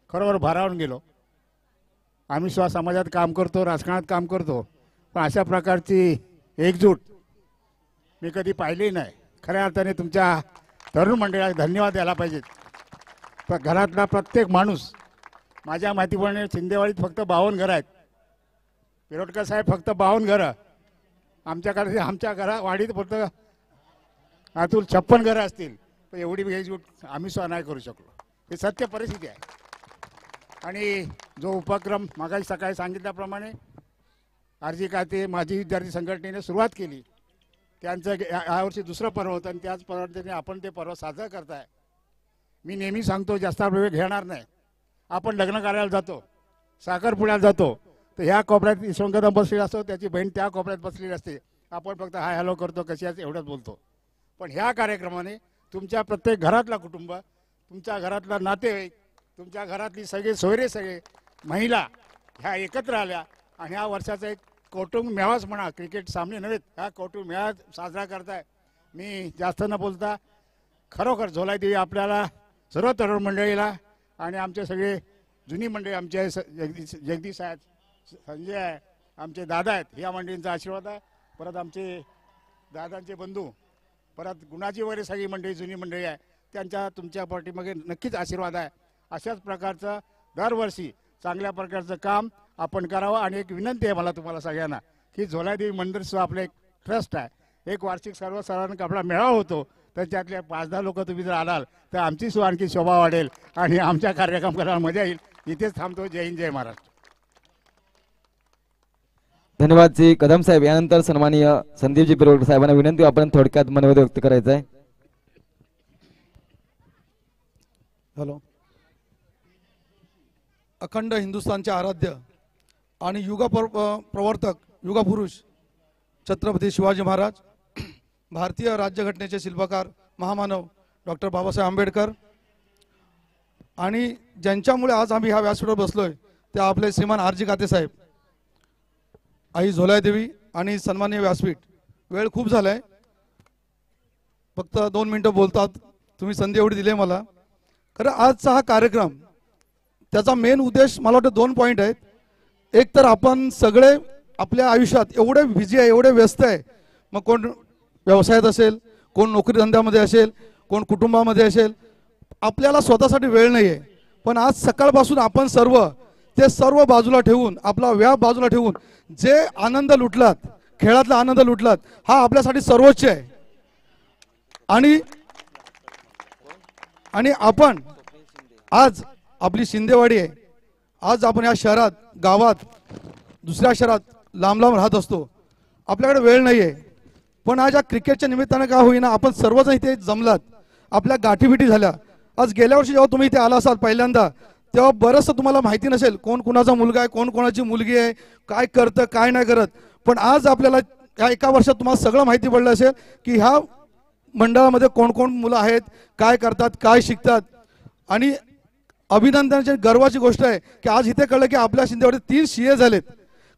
खरोखर भारावून गेलो. आम्ही सुद्धा समाजात काम करतो, राजकारणात काम करतो, पण अशा प्रकारची एकजूट मी कधी पाहिली नाही. खऱ्या अर्थाने तुमच्या तरुण मंडळाला धन्यवाद द्यायला पाहिजेत. पण घरातला प्रत्येक माणूस, माझ्या माहितीप्रमाणे शिंदेवाडीत फक्त 52 घरं आहेत, पिरोटकर साहेब फक्त 52 घरं, आमच्याकडे आमच्या वाडीत फक्त आतून 56 घरं असतील, पण एवढी बेजूट आम्ही सुद्धा नाही करू शकलो. ही सत्य परिस्थिती आहे. आणि जो उपक्रम मागाशी सकाळी सांगितल्याप्रमाणे आरजी खाते माजी विद्यार्थी संघटनेने सुरुवात केली, त्यांचं यावर्षी दुसरं पर्व होतं आणि त्याच पद्धतीने आपण ते पर्व साजरं करताय. मी नेहमी सांगतो जास्त वेळ घेणार नाही. आपण लग्न कार्याला जातो, साखरपुड्याला जातो, तर ह्या कोपऱ्यात यशवंतराव बसलेला असतो, त्याची बहीण त्या कोपऱ्यात बसलेली असते. आपण फक्त हाय हॅलो करतो, कशी आहे एवढंच बोलतो. पण ह्या कार्यक्रमाने तुमच्या प्रत्येक घरातला कुटुंब, तुमच्या घरातला नातेवाईक, तुमच्या घरातली सगळे सोयरे, सगळे महिला ह्या एकत्र आल्या आणि ह्या वर्षाचा एक कौटुंब मेळाच म्हणा, क्रिकेट सामने नव्हेत, हा कौटुंब मेळा साजरा करताय. मी जास्त न बोलता खरोखर झोलादेवी आपल्याला सर्व तरुण मंडळीला आणि आमचे सगळे जुनी मंडळी, आमचे जगदीश आहेत, संजय आहे, आमचे दादा आहेत, ह्या मंडळींचा आशीर्वाद आहे. परत आमचे दादांचे बंधू, परत गुणाची वगैरे सगळी मंडळी, जुनी मंडळी आहे, त्यांच्या तुमच्या पाठीमागे नक्कीच आशीर्वाद आहे. अशाच प्रकारचं दरवर्षी चांगल्या प्रकारचं काम आपण करावं. आणि एक विनंती आहे मला तुम्हाला सगळ्यांना की झोलादेवी मंदिरसुद्धा आपलं एक ट्रस्ट आहे, एक वार्षिक सर्वसाधारण आपला मेळावा होतो, तर त्यातले 5-10 लोक तुम्ही जर आलाल तर आमची सुद्धा आणखी शोभा वाढेल आणि आमच्या कार्यक्रम करायला मजा येईल. इथेच थांबतो. जय हिंद, जय महाराष्ट्र. धन्यवाद जी कदम साहेब. यानंतर सन्माननीय संदीपजी पिरोटकर साहेबांना विनंती, आपण थोडक्यात मनोगत व्यक्त करायचं आहे. हॅलो. अखंड हिंदुस्थानचे आराध्य आणि प्रवर्तक, युगपुरुष छत्रपती शिवाजी महाराज, भारतीय राज्यघटनेचे शिल्पकार महामानव डॉक्टर बाबासाहेब आंबेडकर, आणि ज्यांच्यामुळे आज आम्ही ह्या व्यासपीठावर बसलोय ते आपले श्रीमान आरजी खाते साहेब, आई झोलादेवी आणि सन्माननीय व्यासपीठ. वेळ खूप झालाय, फक्त 2 मिनिटं बोलतात, तुम्ही संधी एवढी दिली मला. खरं आजचा हा कार्यक्रम, त्याचा मेन उद्देश मला वाटतं 2 पॉईंट आहेत. एक तर आपण सगळे आपल्या आयुष्यात एवढे बिझी आहे, एवढे व्यस्त आहे, मग कोण व्यवसायात असेल, कोण नोकरी धंद्यामध्ये असेल, कोण कुटुंबामध्ये असेल, आपल्याला स्वतःसाठी वेळ नाही आहे. पण आज सकाळपासून आपण ते सर्व बाजूला ठेवून, आपला व्याप बाजूला ठेवून जे आनंद लुटलात, खेळातला आनंद लुटलात, हा आपल्यासाठी सर्वोच्च आहे. आणि आपण आज आपली शिंदेवाडी आहे, आज आपण या शहरात, गावात, दुसऱ्या शहरात लांब लांब राहत असतो, आपल्याकडे वेळ नाही आहे. पण आज या क्रिकेटच्या निमित्तानं का होईना आपण सर्वजण इथे जमलात, आपल्या गाठीबिटी झाल्या. आज गेल्या वर्षी जेव्हा तुम्ही इथे आला असाल पहिल्यांदा, तेव्हा बरंचसं तुम्हाला माहिती नसेल कोण कुणाचा मुलगा आहे, कोण कोणाची मुलगी आहे, काय करतं काय नाही करत. पण आज आपल्याला या एका वर्षात तुम्हाला सगळं माहिती पडलं असेल की ह्या मंडळामध्ये कोण कोण मुलं आहेत, काय करतात, काय शिकतात. आणि अभिनंदनाची गर्वाची गोष्ट आहे की आज इथे कळलं की आपल्या शिंदेवाडीत 3 CA झालेत.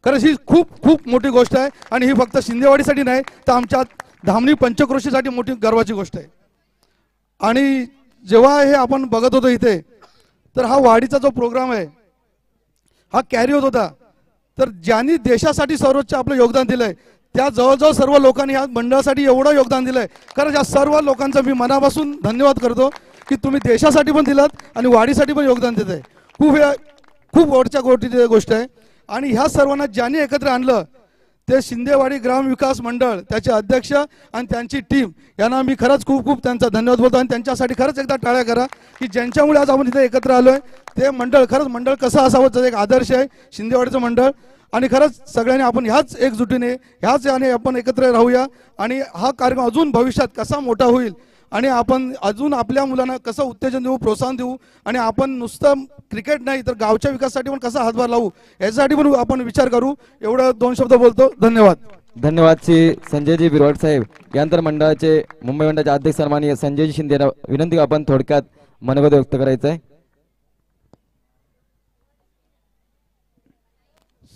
खरंच ही खूप खूप मोठी गोष्ट आहे. आणि ही फक्त शिंदेवाडीसाठी नाही तर आमच्या धामणी पंचक्रोशीसाठी मोठी गर्वाची गोष्ट आहे. आणि जेव्हा हे आपण बघत होतो इथे, तर हा वाडीचा जो प्रोग्राम आहे हा कॅरी होत होता, तर ज्यांनी देशासाठी सर्वोच्च आपलं योगदान दिलंय त्या जवळजवळ सर्व लोकांनी या मंडळासाठी एवढं योगदान दिलंय. खरंच या सर्व लोकांचं मी मनापासून धन्यवाद करतो की तुम्ही देशासाठी पण दिलात आणि वाडीसाठी पण योगदान देत आहे. खूप वरच्या गोष्टीची गोष्ट आहे. आणि ह्या सर्वांना ज्यांनी एकत्र आणलं ते शिंदेवाडी ग्रामविकास मंडळ, त्याचे अध्यक्ष आणि त्यांची टीम, यांना मी खरंच खूप खूप त्यांचा धन्यवाद बोलतो. आणि त्यांच्यासाठी खरंच एकदा टाळ्या करा की ज्यांच्यामुळे आज आपण इथे एकत्र आलोय. ते मंडळ, खरंच मंडळ कसं असावं त्याचा एक आदर्श आहे शिंदेवाडीचं मंडळ. आणि खरंच सगळ्यांनी आपण ह्याच एकजुटीने, ह्याच याने आपण एकत्र राहूया आणि हा कार्यक्रम अजून भविष्यात कसा मोठा होईल आणि आपण अजून आपल्या मुलांना कसं उत्तेजन देऊ, प्रोत्साहन देऊ, आणि आपण नुसतं क्रिकेट नाही तर गावच्या विकासासाठी पण कसा हातभार लावू यासाठी पण आपण विचार करू. एवढं 2 शब्द बोलतो. धन्यवाद. धन्यवाद श्री संजयजी बिरवाड साहेब. यानंतर मंडळाचे, मुंबई मंडळाचे अध्यक्ष सन्माननीय संजयजी शिंदे यांना विनंती, आपण थोडक्यात मनोगत व्यक्त करायचं आहे.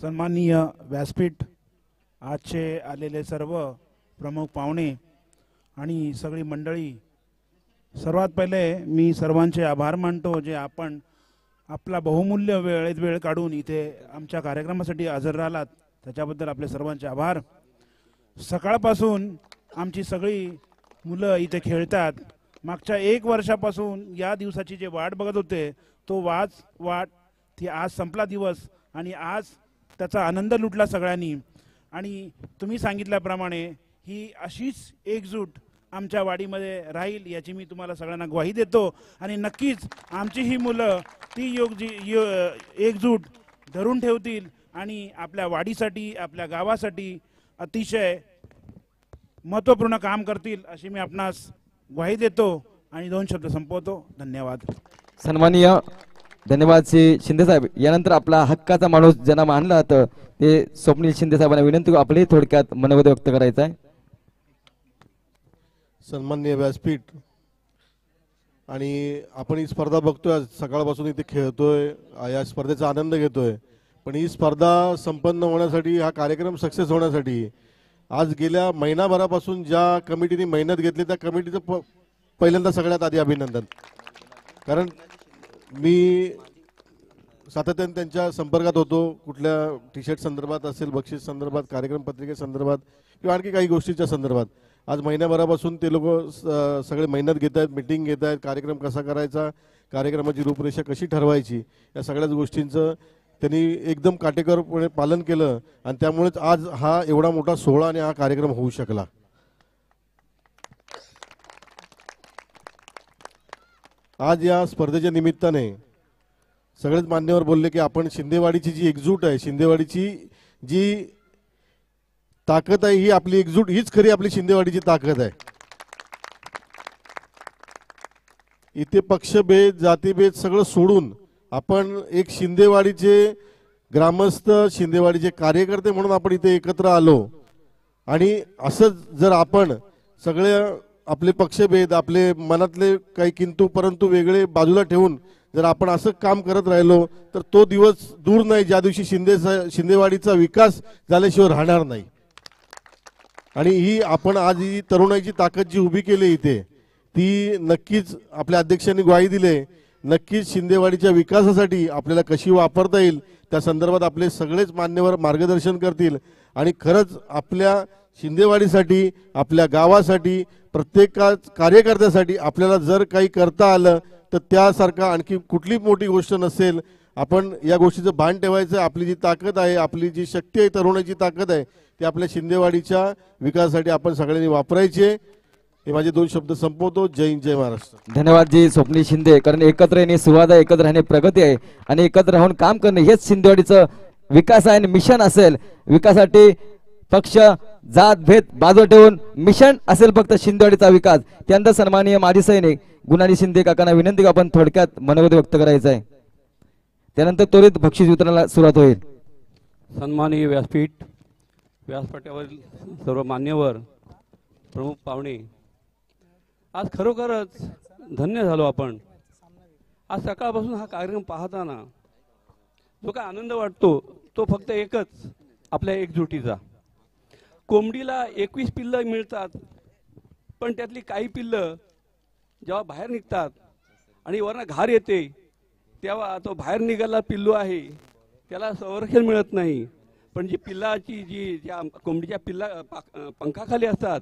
सन्माननीय व्यासपीठ, आजचे आलेले सर्व प्रमुख पाहुणे आणि सगळी मंडळी, सर्वात पहिले मी सर्वांचे आभार मानतो जे आपण आपला बहुमूल्य वेळ काढून इथे आमच्या कार्यक्रमासाठी हजर राहिलात, त्याच्याबद्दल आपले सर्वांचे आभार. सकाळपासून आमची सगळी मुलं इथे खेळतात. मागच्या 1 वर्षापासून या दिवसाची जे वाट बघत होते, तो वाट ती आज संपला दिवस. आणि आज त्याचा आनंद लुटला सगळ्यांनी. आणि तुम्ही सांगितल्याप्रमाणे ही अशीच एकजूट आमच्या वाडीमध्ये राहील याची मी तुम्हाला सगळ्यांना ग्वाही देतो. आणि नक्कीच आमची ही मुलं ती एकजूट धरून ठेवतील आणि आपल्या वाडीसाठी आपल्या गावासाठी अतिशय महत्त्वपूर्ण काम करतील अशी मी आपणास ग्वाही देतो आणि 2 शब्द संपवतो. धन्यवाद. सन्माननीय धन्यवाद श्री शिंदे साहेब. यानंतर आपला हक्काचा माणूस ज्यांना मानला जातं ते स्वप्नील शिंदे साहेबांना विनंती आपले थोडक्यात मनोगत व्यक्त करायचं आहे. सन्माननीय व्यासपीठ आणि आपण ही स्पर्धा बघतोय, सकाळपासून इथे खेळतोय, या स्पर्धेचा आनंद घेतोय. पण ही स्पर्धा संपन्न होण्यासाठी, हा कार्यक्रम सक्सेस होण्यासाठी आज गेल्या महिनाभरापासून ज्या कमिटीने मेहनत घेतली त्या कमिटीचं पहिल्यांदा सगळ्यात आधी अभिनंदन. कारण मी सातत्याने त्यांच्या संपर्कात होतो, कुठल्या टी शर्ट संदर्भात असेल, बक्षीस संदर्भात, कार्यक्रम पत्रिके संदर्भात किंवा आणखी काही गोष्टीच्या संदर्भात. आज महिन्याभरापासून ते लोक सगळे मेहनत घेत आहेत, मिटिंग घेत आहेत, कार्यक्रम कसा करायचा, कार्यक्रमाची रूपरेषा कशी ठरवायची, या सगळ्याच गोष्टींचं त्यांनी एकदम काटेकोरपणे पालन केलं आणि त्यामुळेच आज हा एवढा मोठा सोहळा आणि हा कार्यक्रम होऊ शकला. आज या स्पर्धेच्या निमित्ताने सगळेच मान्यवर बोलले की आपण शिंदेवाडीची जी एकजूट आहे, शिंदेवाडीची जी ताकद आहे, ही आपली एकजूट, हीच खरी आपली शिंदेवाडीची ताकद आहे. इथे पक्षभेद, जातीभेद सगळं सोडून आपण एक शिंदेवाडीचे ग्रामस्थ, शिंदेवाडीचे कार्यकर्ते म्हणून आपण इथे एकत्र आलो. आणि असंच जर आपण सगळे आपले पक्षभेद, आपले मनातले काही किंतु परंतु वेगळे बाजूला ठेवून जर आपण असं काम करत राहिलो तर तो दिवस दूर नाही ज्या दिवशी शिंदेवाडीचा विकास झाल्याशिवाय राहणार नाही. आणि ही आपण आज ही तरुणाईची ताकद जी उभी केली इथे, ती नक्कीच आपल्या अध्यक्षांनी ग्वाही दिले, नक्कीच शिंदेवाडीच्या विकासासाठी आपल्याला कशी वापरता येईल त्या संदर्भात आपले सगळेच मान्यवर मार्गदर्शन करतील. आणि खरंच आपल्या शिंदेवाडीसाठी, आपल्या गावासाठी, प्रत्येक कार्यकर्त्यासाठी आपल्याला जर काही करता आलं तर त्यासारखा आणखी कुठली मोठी गोष्ट नसेल. आपण या गोष्टीचं भान ठेवायचं. आपली जी ताकद आहे, आपली जी शक्ती आहे, तरुणाची ताकद आहे, ती आपल्या शिंदेवाडीच्या विकासासाठी आपण सगळ्यांनी वापरायचे. हे माझे 2 शब्द संपवतो. जय हिंद, जय महाराष्ट्र. धन्यवाद जी स्वप्नील शिंदे. कारण एकत्र येणे सुवाद आहे, एकत्र राहणे प्रगती आहे आणि एकत्र राहून काम करणे हेच शिंदेवाडीचं विकास आहे आणि मिशन असेल. विकासासाठी पक्ष, जात, भेद बाजू ठेवून मिशन असेल फक्त शिंदेवाडीचा विकास. त्यानंतर सन्माननीय माजी सैनिक गुणाजी शिंदे काकांना विनंती आपण थोडक्यात मनोगत व्यक्त करायचं आहे. त्यानंतर त्वरित बक्षीस वितरणाला सुरुवात होईल. सन्माननीय व्यासपीठ, व्यासपीठावरील सर्व मान्यवर, प्रमुख पाहुणे, आज खरोखरच धन्य झालो आपण. आज सकाळपासून हा कार्यक्रम पाहताना जो काय आनंद वाटतो तो फक्त एकच, आपल्या एकजुटीचा. कोंबडीला 21 पिल्लं मिळतात, पण त्यातली काही पिल्लं जेव्हा बाहेर निघतात आणि वरनं घार येते तेव्हा तो बाहेर निघाला पिल्लू आहे त्याला संरक्षण मिळत नाही. पण जी पिल्लाची ज्या कोंबडीच्या पंखाखाली असतात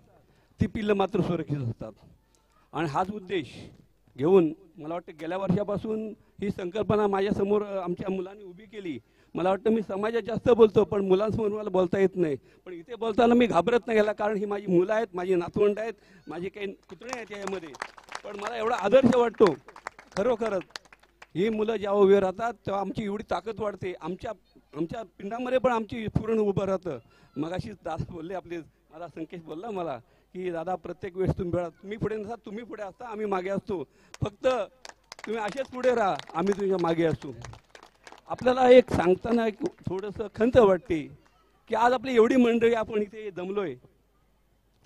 ती पिल्लं मात्र सुरक्षित असतात. आणि हाच उद्देश घेऊन मला वाटतं गेल्या वर्षापासून ही संकल्पना माझ्यासमोर आमच्या मुलांनी उभी केली. मला वाटतं मी समाजात जास्त बोलतो पण मुलांसमोर मला बोलता येत नाही. पण इथे बोलताना मी घाबरत नाही याला कारण ही माझी मुलं आहेत, माझी नातवंड आहेत, माझे काही पुतणे आहेत यामध्ये. पण मला एवढा आदर्श वाटतो खरोखरच. ही मुलं जेव्हा उभे राहतात तेव्हा आमची एवढी ताकद वाढते. आमच्या पिंडामध्ये पण आमची पूर्ण उभं राहतं. मगाशी दादा बोलले, आपले मला संकेश बोलला मला की दादा प्रत्येक वेळेस तुम्ही पुढे नसता, तुम्ही पुढे असता, आम्ही मागे असतो. फक्त तुम्ही असेच पुढे राहा, आम्ही तुमच्या मागे असतो. आपल्याला एक सांगताना एक थोडंसं खंत वाटते की आज आपली एवढी मंडळी आपण इथे जमलोय,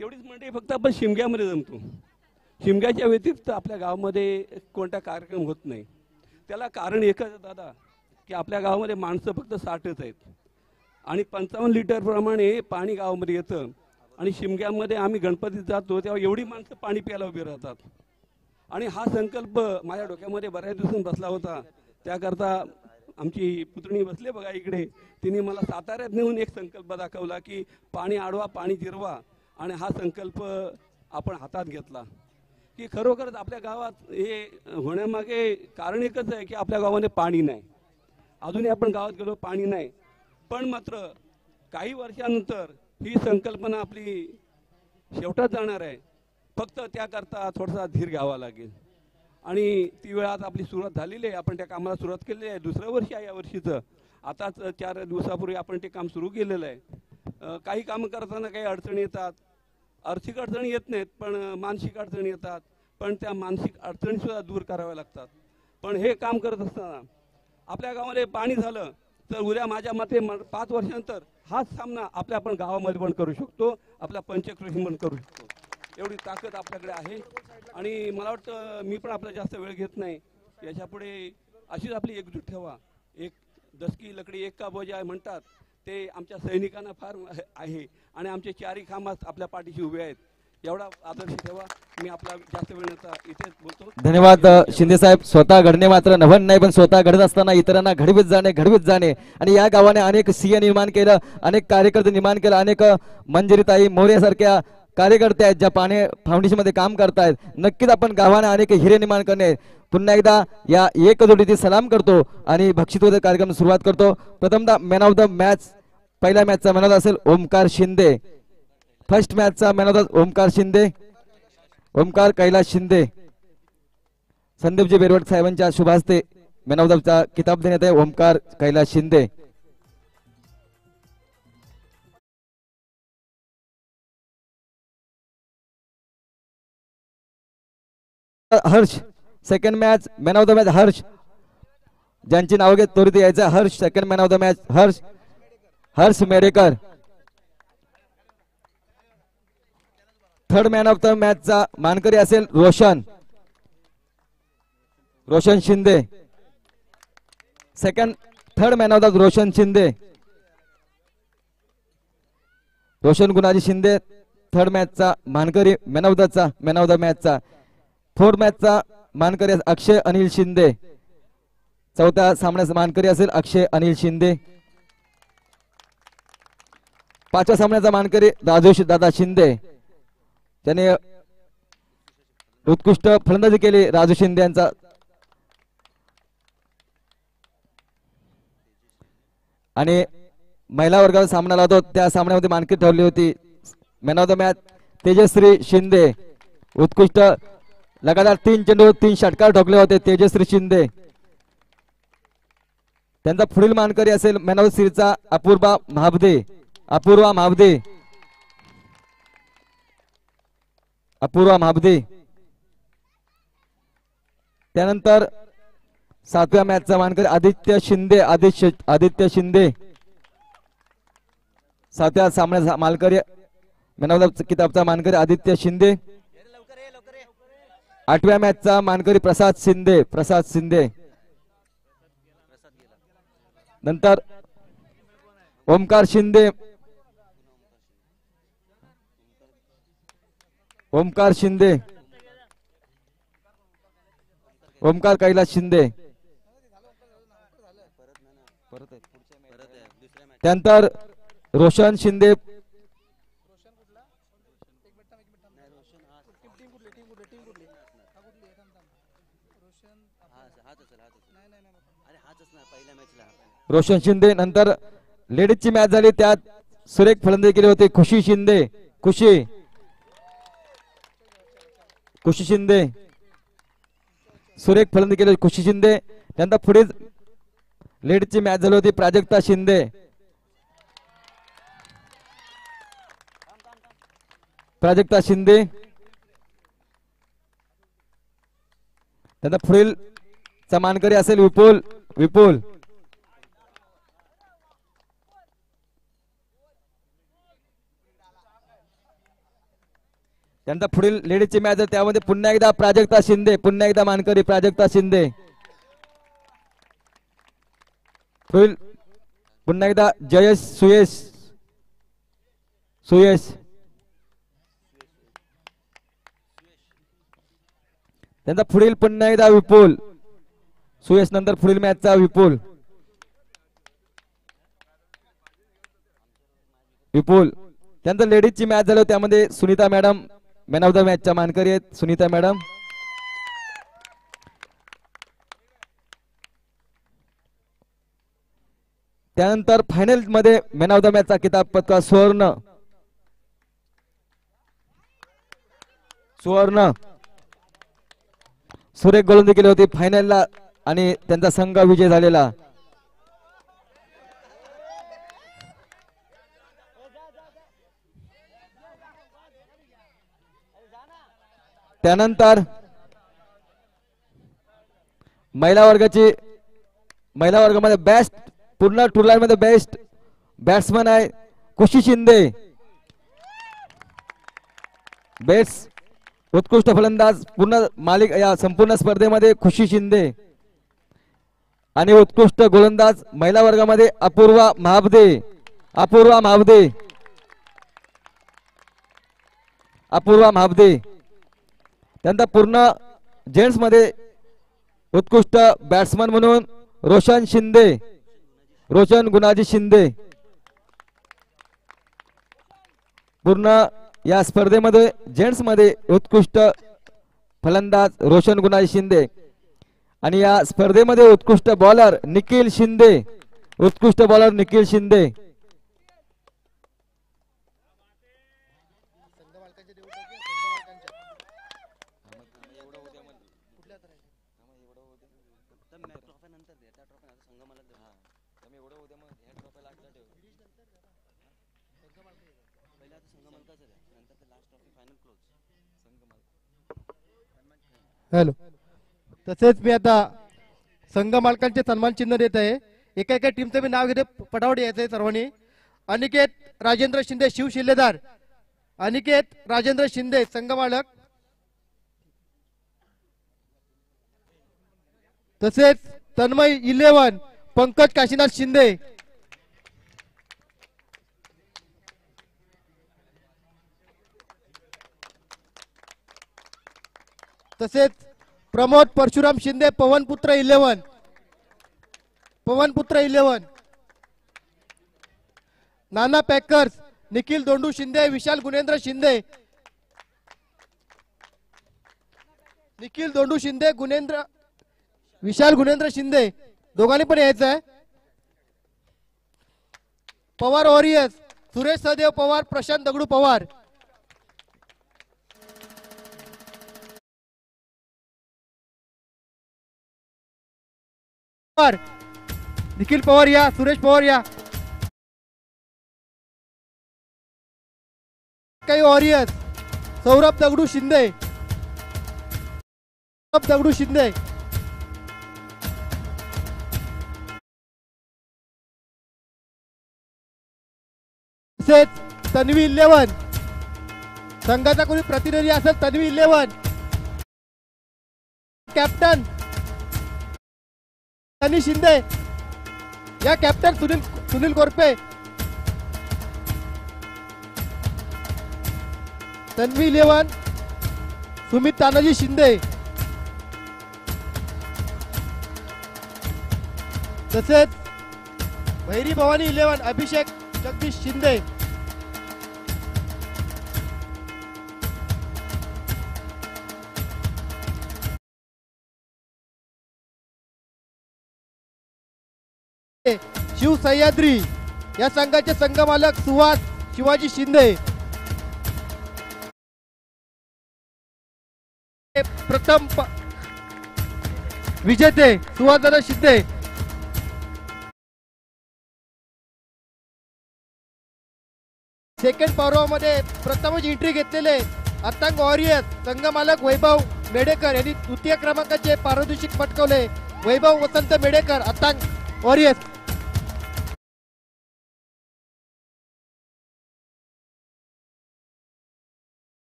तेवढीच मंडळी फक्त आपण शिमग्यामध्ये जमतो. शिमग्याच्या व्यतिरिक्त आपल्या गावामध्ये कोणता कार्यक्रम होत नाही. त्याला कारण एकच दादा की आपल्या गावामध्ये माणसं फक्त 60च आहेत आणि 55 लिटरप्रमाणे पाणी गावामध्ये येतं. आणि शिमग्यामध्ये आम्ही गणपतीत जातो तेव्हा एवढी माणसं पाणी प्यायला उभी राहतात. आणि हा संकल्प माझ्या डोक्यामध्ये बऱ्याच दिवसांनी बसला होता. त्याकरता आमची पुतणी बसले बघा इकडे, तिने मला साताऱ्यात नेऊन एक संकल्प दाखवला की पाणी अडवा, पाणी जिरवा. आणि हा संकल्प आपण हातात घेतला की खरोखरच आपल्या गावात हे होण्यामागे कारण एकच आहे की आपल्या गावामध्ये पाणी नाही. अजूनही आपण गावात गेलो पाणी नाही. पण मात्र काही वर्षानंतर ही संकल्पना आपली शेवटात जाणार आहे. फक्त त्याकरता थोडासा धीर घ्यावा लागेल आणि ती वेळ आता आपली सुरुवात झालेली आहे. आपण त्या कामाला सुरुवात केलेली आहे. दुसरं वर्ष आहे या वर्षीचं. आताच 4 दिवसापूर्वी आपण ते काम सुरू केलेलं आहे. काही कामं करताना काही अडचणी येतात. आर्थिक अडचणी येत नाहीत पण मानसिक अडचणी येतात. पण त्या मानसिक अडचणीसुद्धा दूर कराव्या लागतात. पण हे काम करत असताना आपल्या गावामध्ये पाणी झालं तर उद्या माझ्या मते 5 वर्षानंतर हाच सामना आपण गावामध्ये पण करू शकतो. आपल्या पंचक्रोशी पण करू शकतो. एवढी ताकद आपल्याकडे आहे आणि मला वाटतं मी पण आपला जास्त वेळ घेत नाही. याच्यापुढे अशीच आपली एकजूट ठेवा. एक दसकी लकडी एक का बोजा म्हणतात ते आमच्या सैनिकांना फार आहे आणि आमचे 4ही खांबात आपल्या पाठीशी उभे आहेत. एवढा आदर्श ठेवा. मी आपला जास्त वेळ नव्हता इथेच बोलतो. धन्यवाद शिंदे साहेब. स्वतः घडणे मात्र नवन नाही पण स्वतः घडत असताना इतरांना घडवीत जाणे आणि या गावाने अनेक सीए निर्माण केलं, अनेक कार्यकर्ते निर्माण केलं, अनेक मंजिरीताई मोरे सारख्या कार्यकर्ते आहेत ज्या पाणी फाउंडेशन मध्ये काम करतायत. नक्कीच आपण गावाने अनेक हिरे निर्माण करणे. पुन्हा एकदा या एकजोडीची सलाम करतो आणि बक्षिसवितरण कार्यक्रम सुरुवात करतो. प्रथमतः मॅन ऑफ द मॅच, पहिल्या मॅचचा मॅन ऑफ द असेल ओमकार शिंदे. फर्स्ट मॅचचा man of the Omkar Shinde, Omkar Kailas Shinde. संदीपजी बेरवट साहेबांच्या शुभ हस्ते मॅन ऑफ द चा किताब देण्यात आहे Omkar Kailas Shinde. Harsh second match man of the match Harsh, ज्यांची नाव घेत त्वरित यायचं. Harsh second man of the match Harsh Merekar. Third man of the मॅचचा मानकरी असेल Roshan Shinde. Third man of the Roshan Shinde, Roshan Gunaji Shinde. Third मॅचचा मानकरी मॅन ऑफ द मॅचचा. फोर्थ मॅचचा मानकरी अक्षय अनिल शिंदे. चौथ्या सामन्याचा मानकरी असेल अक्षय अनिल शिंदे. पाचव्या सामन्याचा मानकरी राजेश दादा शिंदे. त्याने उत्कृष्ट फलंदाजी केली राजू शिंदे यांचा. आणि महिला वर्गाचा सामना लावतो त्या सामन्यामध्ये मानकरी ठरली होती man of the match Tejashree Shinde. उत्कृष्ट लगातार 3 चेंडू 3 षटकार ठोकले होते तेजश्री शिंदे. त्यांचा पुढील मानकरी असेल मॅन ऑफ द सिरीजचा अपूर्वा महाबदे. त्यानंतर 7व्या मॅचचा मानकरी आदित्य शिंदे. 7व्या सामन्याचा मानकरी मॅन ऑफ द किताबचा मानकरी आदित्य शिंदे. 8व्या मॅचचा मानकरी प्रसाद शिंदे. नंतर ओमकार शिंदे, ओमकार कैलास शिंदे. त्यानंतर रोशन शिंदे. रोशन शिंदे. नंतर लेडीजची मॅच झाली त्यात सुरेख फलंदाजी केली होती खुशी शिंदे. सुरेख फलंदाजी केली खुशी शिंदे. त्यानंतर पुढे लेडीजची मॅच झाली होती प्राजक्ता शिंदे. त्यानंतर पुढील चा मानकरी असेल विपुल. त्यांचा पुढील लेडीजची मॅच आहे त्यामध्ये पुन्हा एकदा प्राजक्ता शिंदे. मानकरी प्राजक्ता शिंदे. पुन्हा एकदा जयेश सुयश. त्यांचा पुढील पुन्हा एकदा विपुल. सुयश नंतर पुढील मॅचचा विपुल. त्यांचा लेडीजची मॅच झाली त्यामध्ये Sunita madam man of the मॅचच्या मानकरी आहेत सुनीता मॅडम. त्यानंतर फायनल मध्ये मॅन ऑफ द मॅच चा किताब पटका सुवर्ण सुरेख गोलंदाजी केली होती फायनलला आणि त्यांचा संघ विजय झालेला. त्यानंतर महिला वर्गामध्ये बेस्ट पूर्ण टूर्नामेंट मध्ये बेस्ट बॅट्समन आहे खुशी शिंदे. बेस्ट उत्कृष्ट फलंदाज पूर्ण मालिक या संपूर्ण स्पर्धेमध्ये खुशी शिंदे. आणि उत्कृष्ट गोलंदाज महिला वर्गामध्ये अपूर्वा महाबदे. त्यानंतर पूर्ण जेंट्स मध्ये उत्कृष्ट बॅट्समन म्हणून रोशन गुणाजी शिंदे. पूर्ण या स्पर्धेमध्ये जेंट्स मध्ये उत्कृष्ट फलंदाज रोशन गुणाजी शिंदे. आणि या स्पर्धेमध्ये उत्कृष्ट बॉलर निखिल शिंदे. हॅलो. तसेच मी आता संघ मालकांचे सन्मान चिन्ह देत आहे. एका एका टीमचं मी नाव घेते, पटावट यायचं आहे सर्वांनी. अनिकेत राजेंद्र शिंदे शिवशिल्लेदार. अनिकेत राजेंद्र शिंदे संघ मालक. तसेच तन्मय 11 पंकज काशीनाथ शिंदे. तसेच प्रमोद परशुराम शिंदे पवनपुत्र 11. नाना पॅकर्स निखिल दोंडू शिंदे विशाल गुणेंद्र शिंदे. विशाल गुणेंद्र शिंदे दोघांनी पण यायचं आहे. पवार वॉरियर्स सुरेश सदेव पवार प्रशांत दगडू पवार. निखिल पवार या, सुरेश पवार या. काही वॉरियर्स सौरभ दगडू शिंदे. तसेच तन्वी 11 संघाचा कोणी प्रतिनिधी असेल तन्वी 11. कॅप्टन सनी शिंदे या. कॅप्टन सुनील कोरपे. तन्वी 11 सुमित तानाजी शिंदे. तसेच भैरी भवानी 11 अभिषेक जगदीश शिंदे. शिव सह्याद्री या संघाचे संघ मालक सुहास शिवाजी शिंदे. प्रथम विजेते सुहासदादा शिंदे. सेकंड पर्वामध्ये प्रथमच एंट्री घेतलेले अतांग वॉरियर्स संघ मालक वैभव मेडेकर यांनी तृतीय क्रमांकाचे पारितोषिक पटकावले. वैभव वसंत मेडेकर अतांग वॉरियर्स.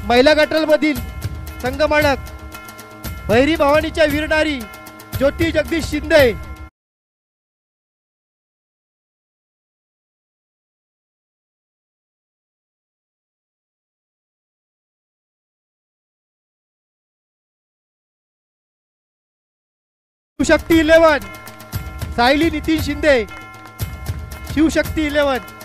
महिला गटल मधील संघ मालक भैरी भवानीच्या वीरनारी ज्योती जगदीश शिंदे. शिवशक्ती 11 सायली नितीन शिंदे. शिवशक्ती 11.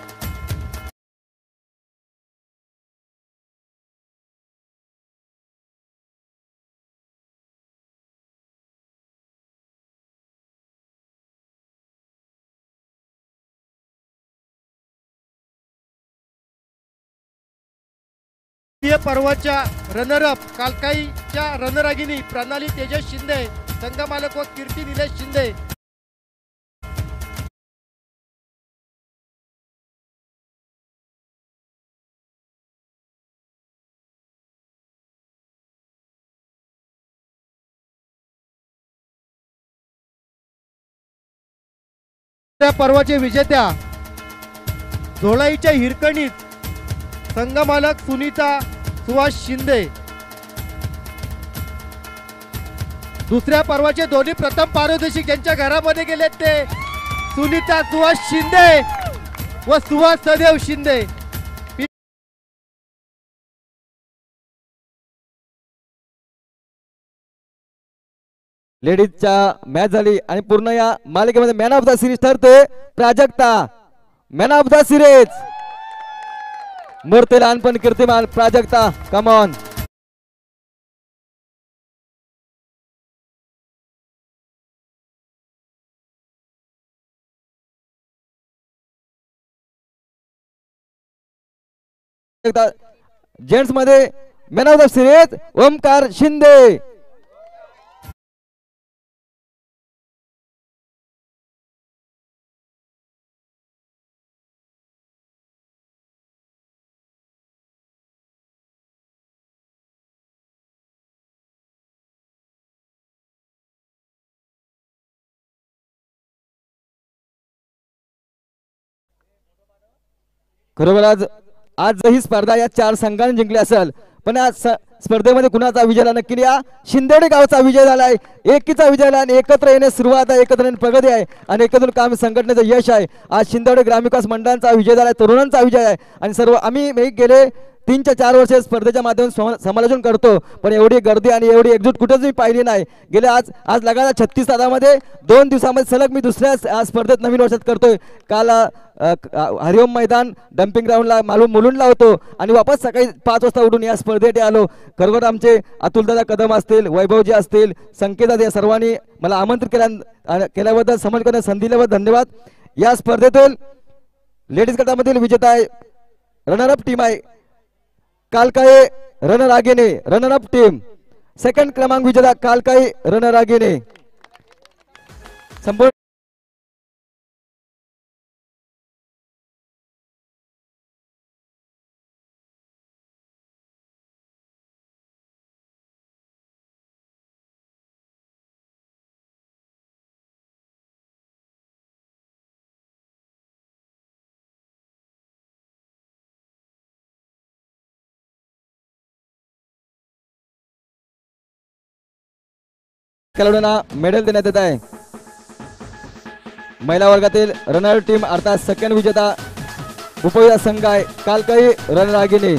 पर्वाच्या रनरअप कालकाईच्या रणरागिनी प्रणाली तेजस शिंदे, संघमालक व कीर्ती निलेश शिंदे. त्या पर्वाचे विजेत्या धोळाईच्या हिरकणीत संघमालक सुनीता सुहास शिंदे. दुसऱ्या पर्वाचे दोन्ही प्रथम पारितोषिक ज्यांच्या घरामध्ये गेले ते सुनीता सुहास शिंदे व सुहास सदेव शिंदे. लेडीजच्या मॅच झाली आणि पूर्ण या मालिकेमध्ये मॅन ऑफ द सिरीज ठरते Prajakta. Man of the series मूर्ती लहानपण कीर्तिमान प्राजक्ता. Come on. जेंट्स मध्ये man of the series Omkar Shinde. खरोबर आज ही स्पर्धा या 4 संघांनी जिंकली असेल, पण या स्पर्धेमध्ये कुणाचा विजय नक्की या शिंदेवाडी गावचा विजय झालाय. एकीचा विजय झाला आणि एकत्र येणे सुरुवात आहे, एकत्र येणे प्रगती आहे आणि एकत्र काम संघटनेचं यश आहे. आज शिंदेवाडी ग्रामविकास मंडळाचा विजय झालाय, तरुणांचा विजय आहे आणि सर्व आम्ही गेले 3 ते 4 वर्ष स्पर्धेच्या माध्यमातून समालोचन करतो, पण एवढी गर्दी आणि एवढी एकजूट कुठेच मी पाहिली नाही. गेले आज लगातार 36 तासामध्ये 2 दिवसामध्ये सलग मी दुसऱ्या स्पर्धेत नवीन वर्षात करतोय. काल हरिओम मैदान डम्पिंग ग्राउंडला मुलुंडला होतो आणि वापस सकाळी 5 वाजता उठून या स्पर्धेत आलो. खरोखर आमचे अतुलदादा कदम असतील, वैभवजी असतील, संकेत या सर्वांनी मला आमंत्रित केल्याबद्दल समज संधी दिल्याबद्दल धन्यवाद. या स्पर्धेतील लेडीज गटामधील विजेता आहे रनरअप टीम आहे कालकाई रणरागिणी. रनरअप टीम सेकंड क्रमांक विजेता कालकाई रणरागिणी. संपूर्ण खेळाडूंना मेडल देण्यात येत आहे. महिला वर्गातील रनर टीम अर्थात सेकंड विजेता उपविजेता संघ आहे कालकाई रणरागिणी.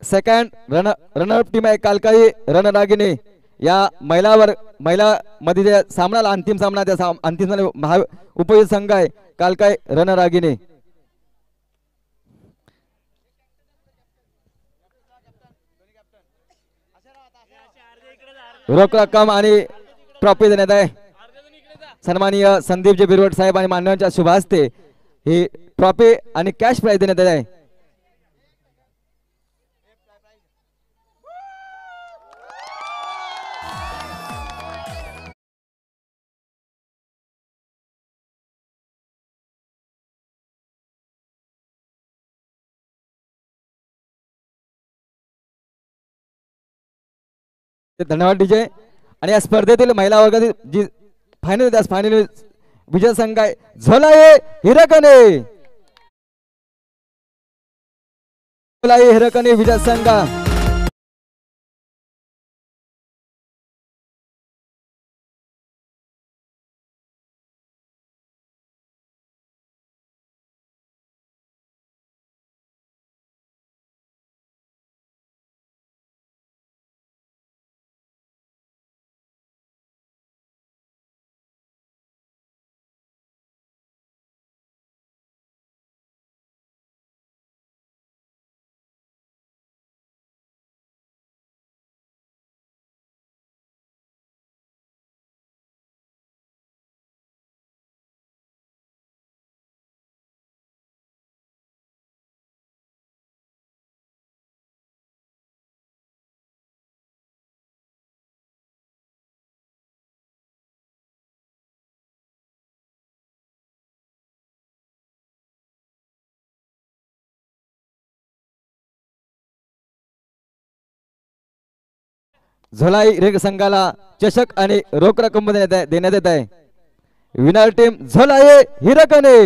सेकंड रनर टीम आहे कालकाई रणरागिणी. या महिला मध्ये सामना अंतिम सामना त्या अंतिम उपविजेता संघ आहे कालकाई रणरागिणी. रोख रक्कम आणि ट्रॉफी देण्यात आहे. सन्माननीय संदीपजी बिरवट साहेब आणि मान्यवरांच्या शुभ हस्ते ही ट्रॉफी आणि कॅश प्राइज देण्यात आहे. धन्यवाद डीजे. आणि या स्पर्धेतील महिला वर्गातील जी फायनल विजय संघ आहे झोलाये हिरकणे. झोलाये हिरकणे विजय संघ. झोलाई रेग संघाला चषक आणि रोख रक्कम देण्यात येत आहे. विनर टीम झोलाये हिरकणे.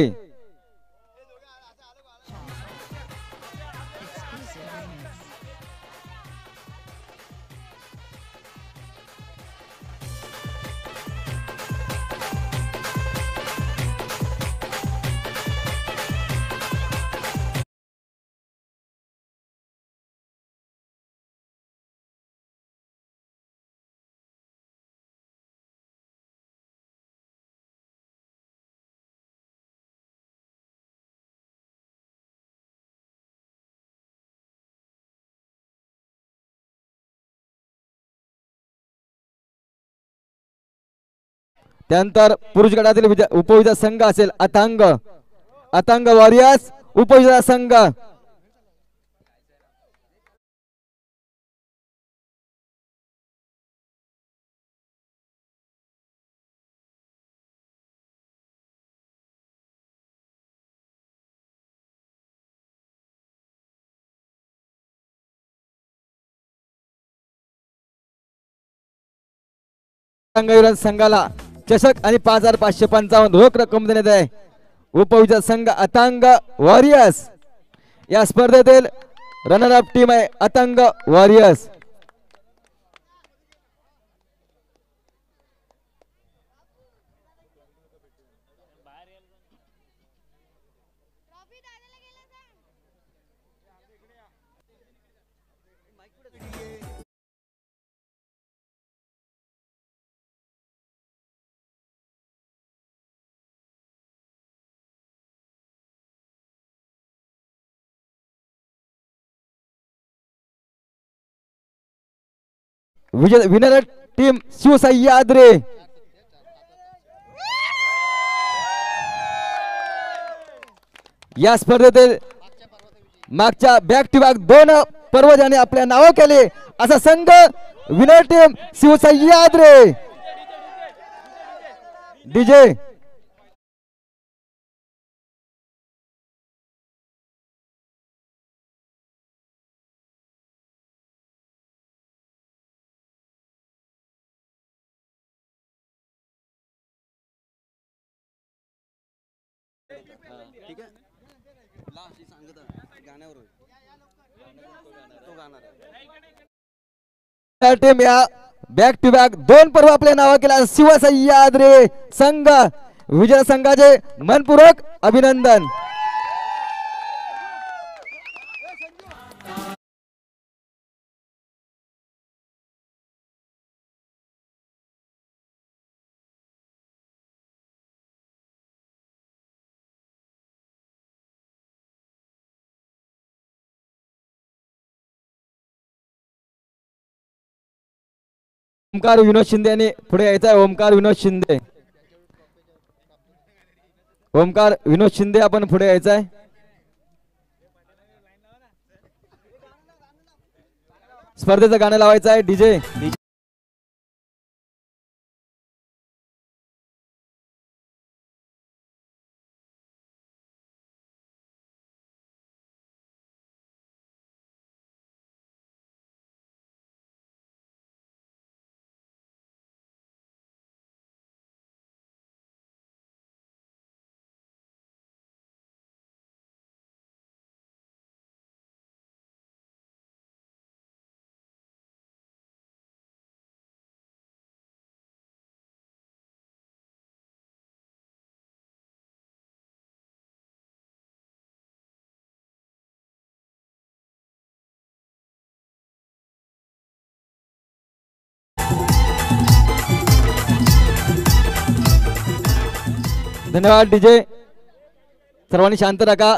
त्यानंतर पुरुष गटातील उपविजेता संघ असेल अथांग वॉरियर्स उपविजेता संघ. संघाला चषक आणि 5555 रोख रक्कम देण्यात आहे. उपविजेता संघ अथांग वॉरियर्स. या स्पर्धेतील रनर अप टीम आहे अथांग वॉरियर्स. Winner team शिवसह्याद्री. या स्पर्धेतील मागच्या बॅक टू बॅक 2 पर्वजाने आपल्या नाव केले असा संघ विनर टीम शिवसह्याद्री. डीजे टीम या बॅक टू बॅक 2 पर्व आपल्या नावा केला शिवसह्याद्री संघ. विजय संघाचे मनपूर्वक अभिनंदन. ओमकार विनोद शिंदे यांनी पुढे यायचं आहे. ओमकार विनोद शिंदे आपण पुढे यायचं आहे. स्पर्धेचं गाणं लावायचं आहे डीजे. धन्यवाद डीजे. सर्वांनी शांत राहा.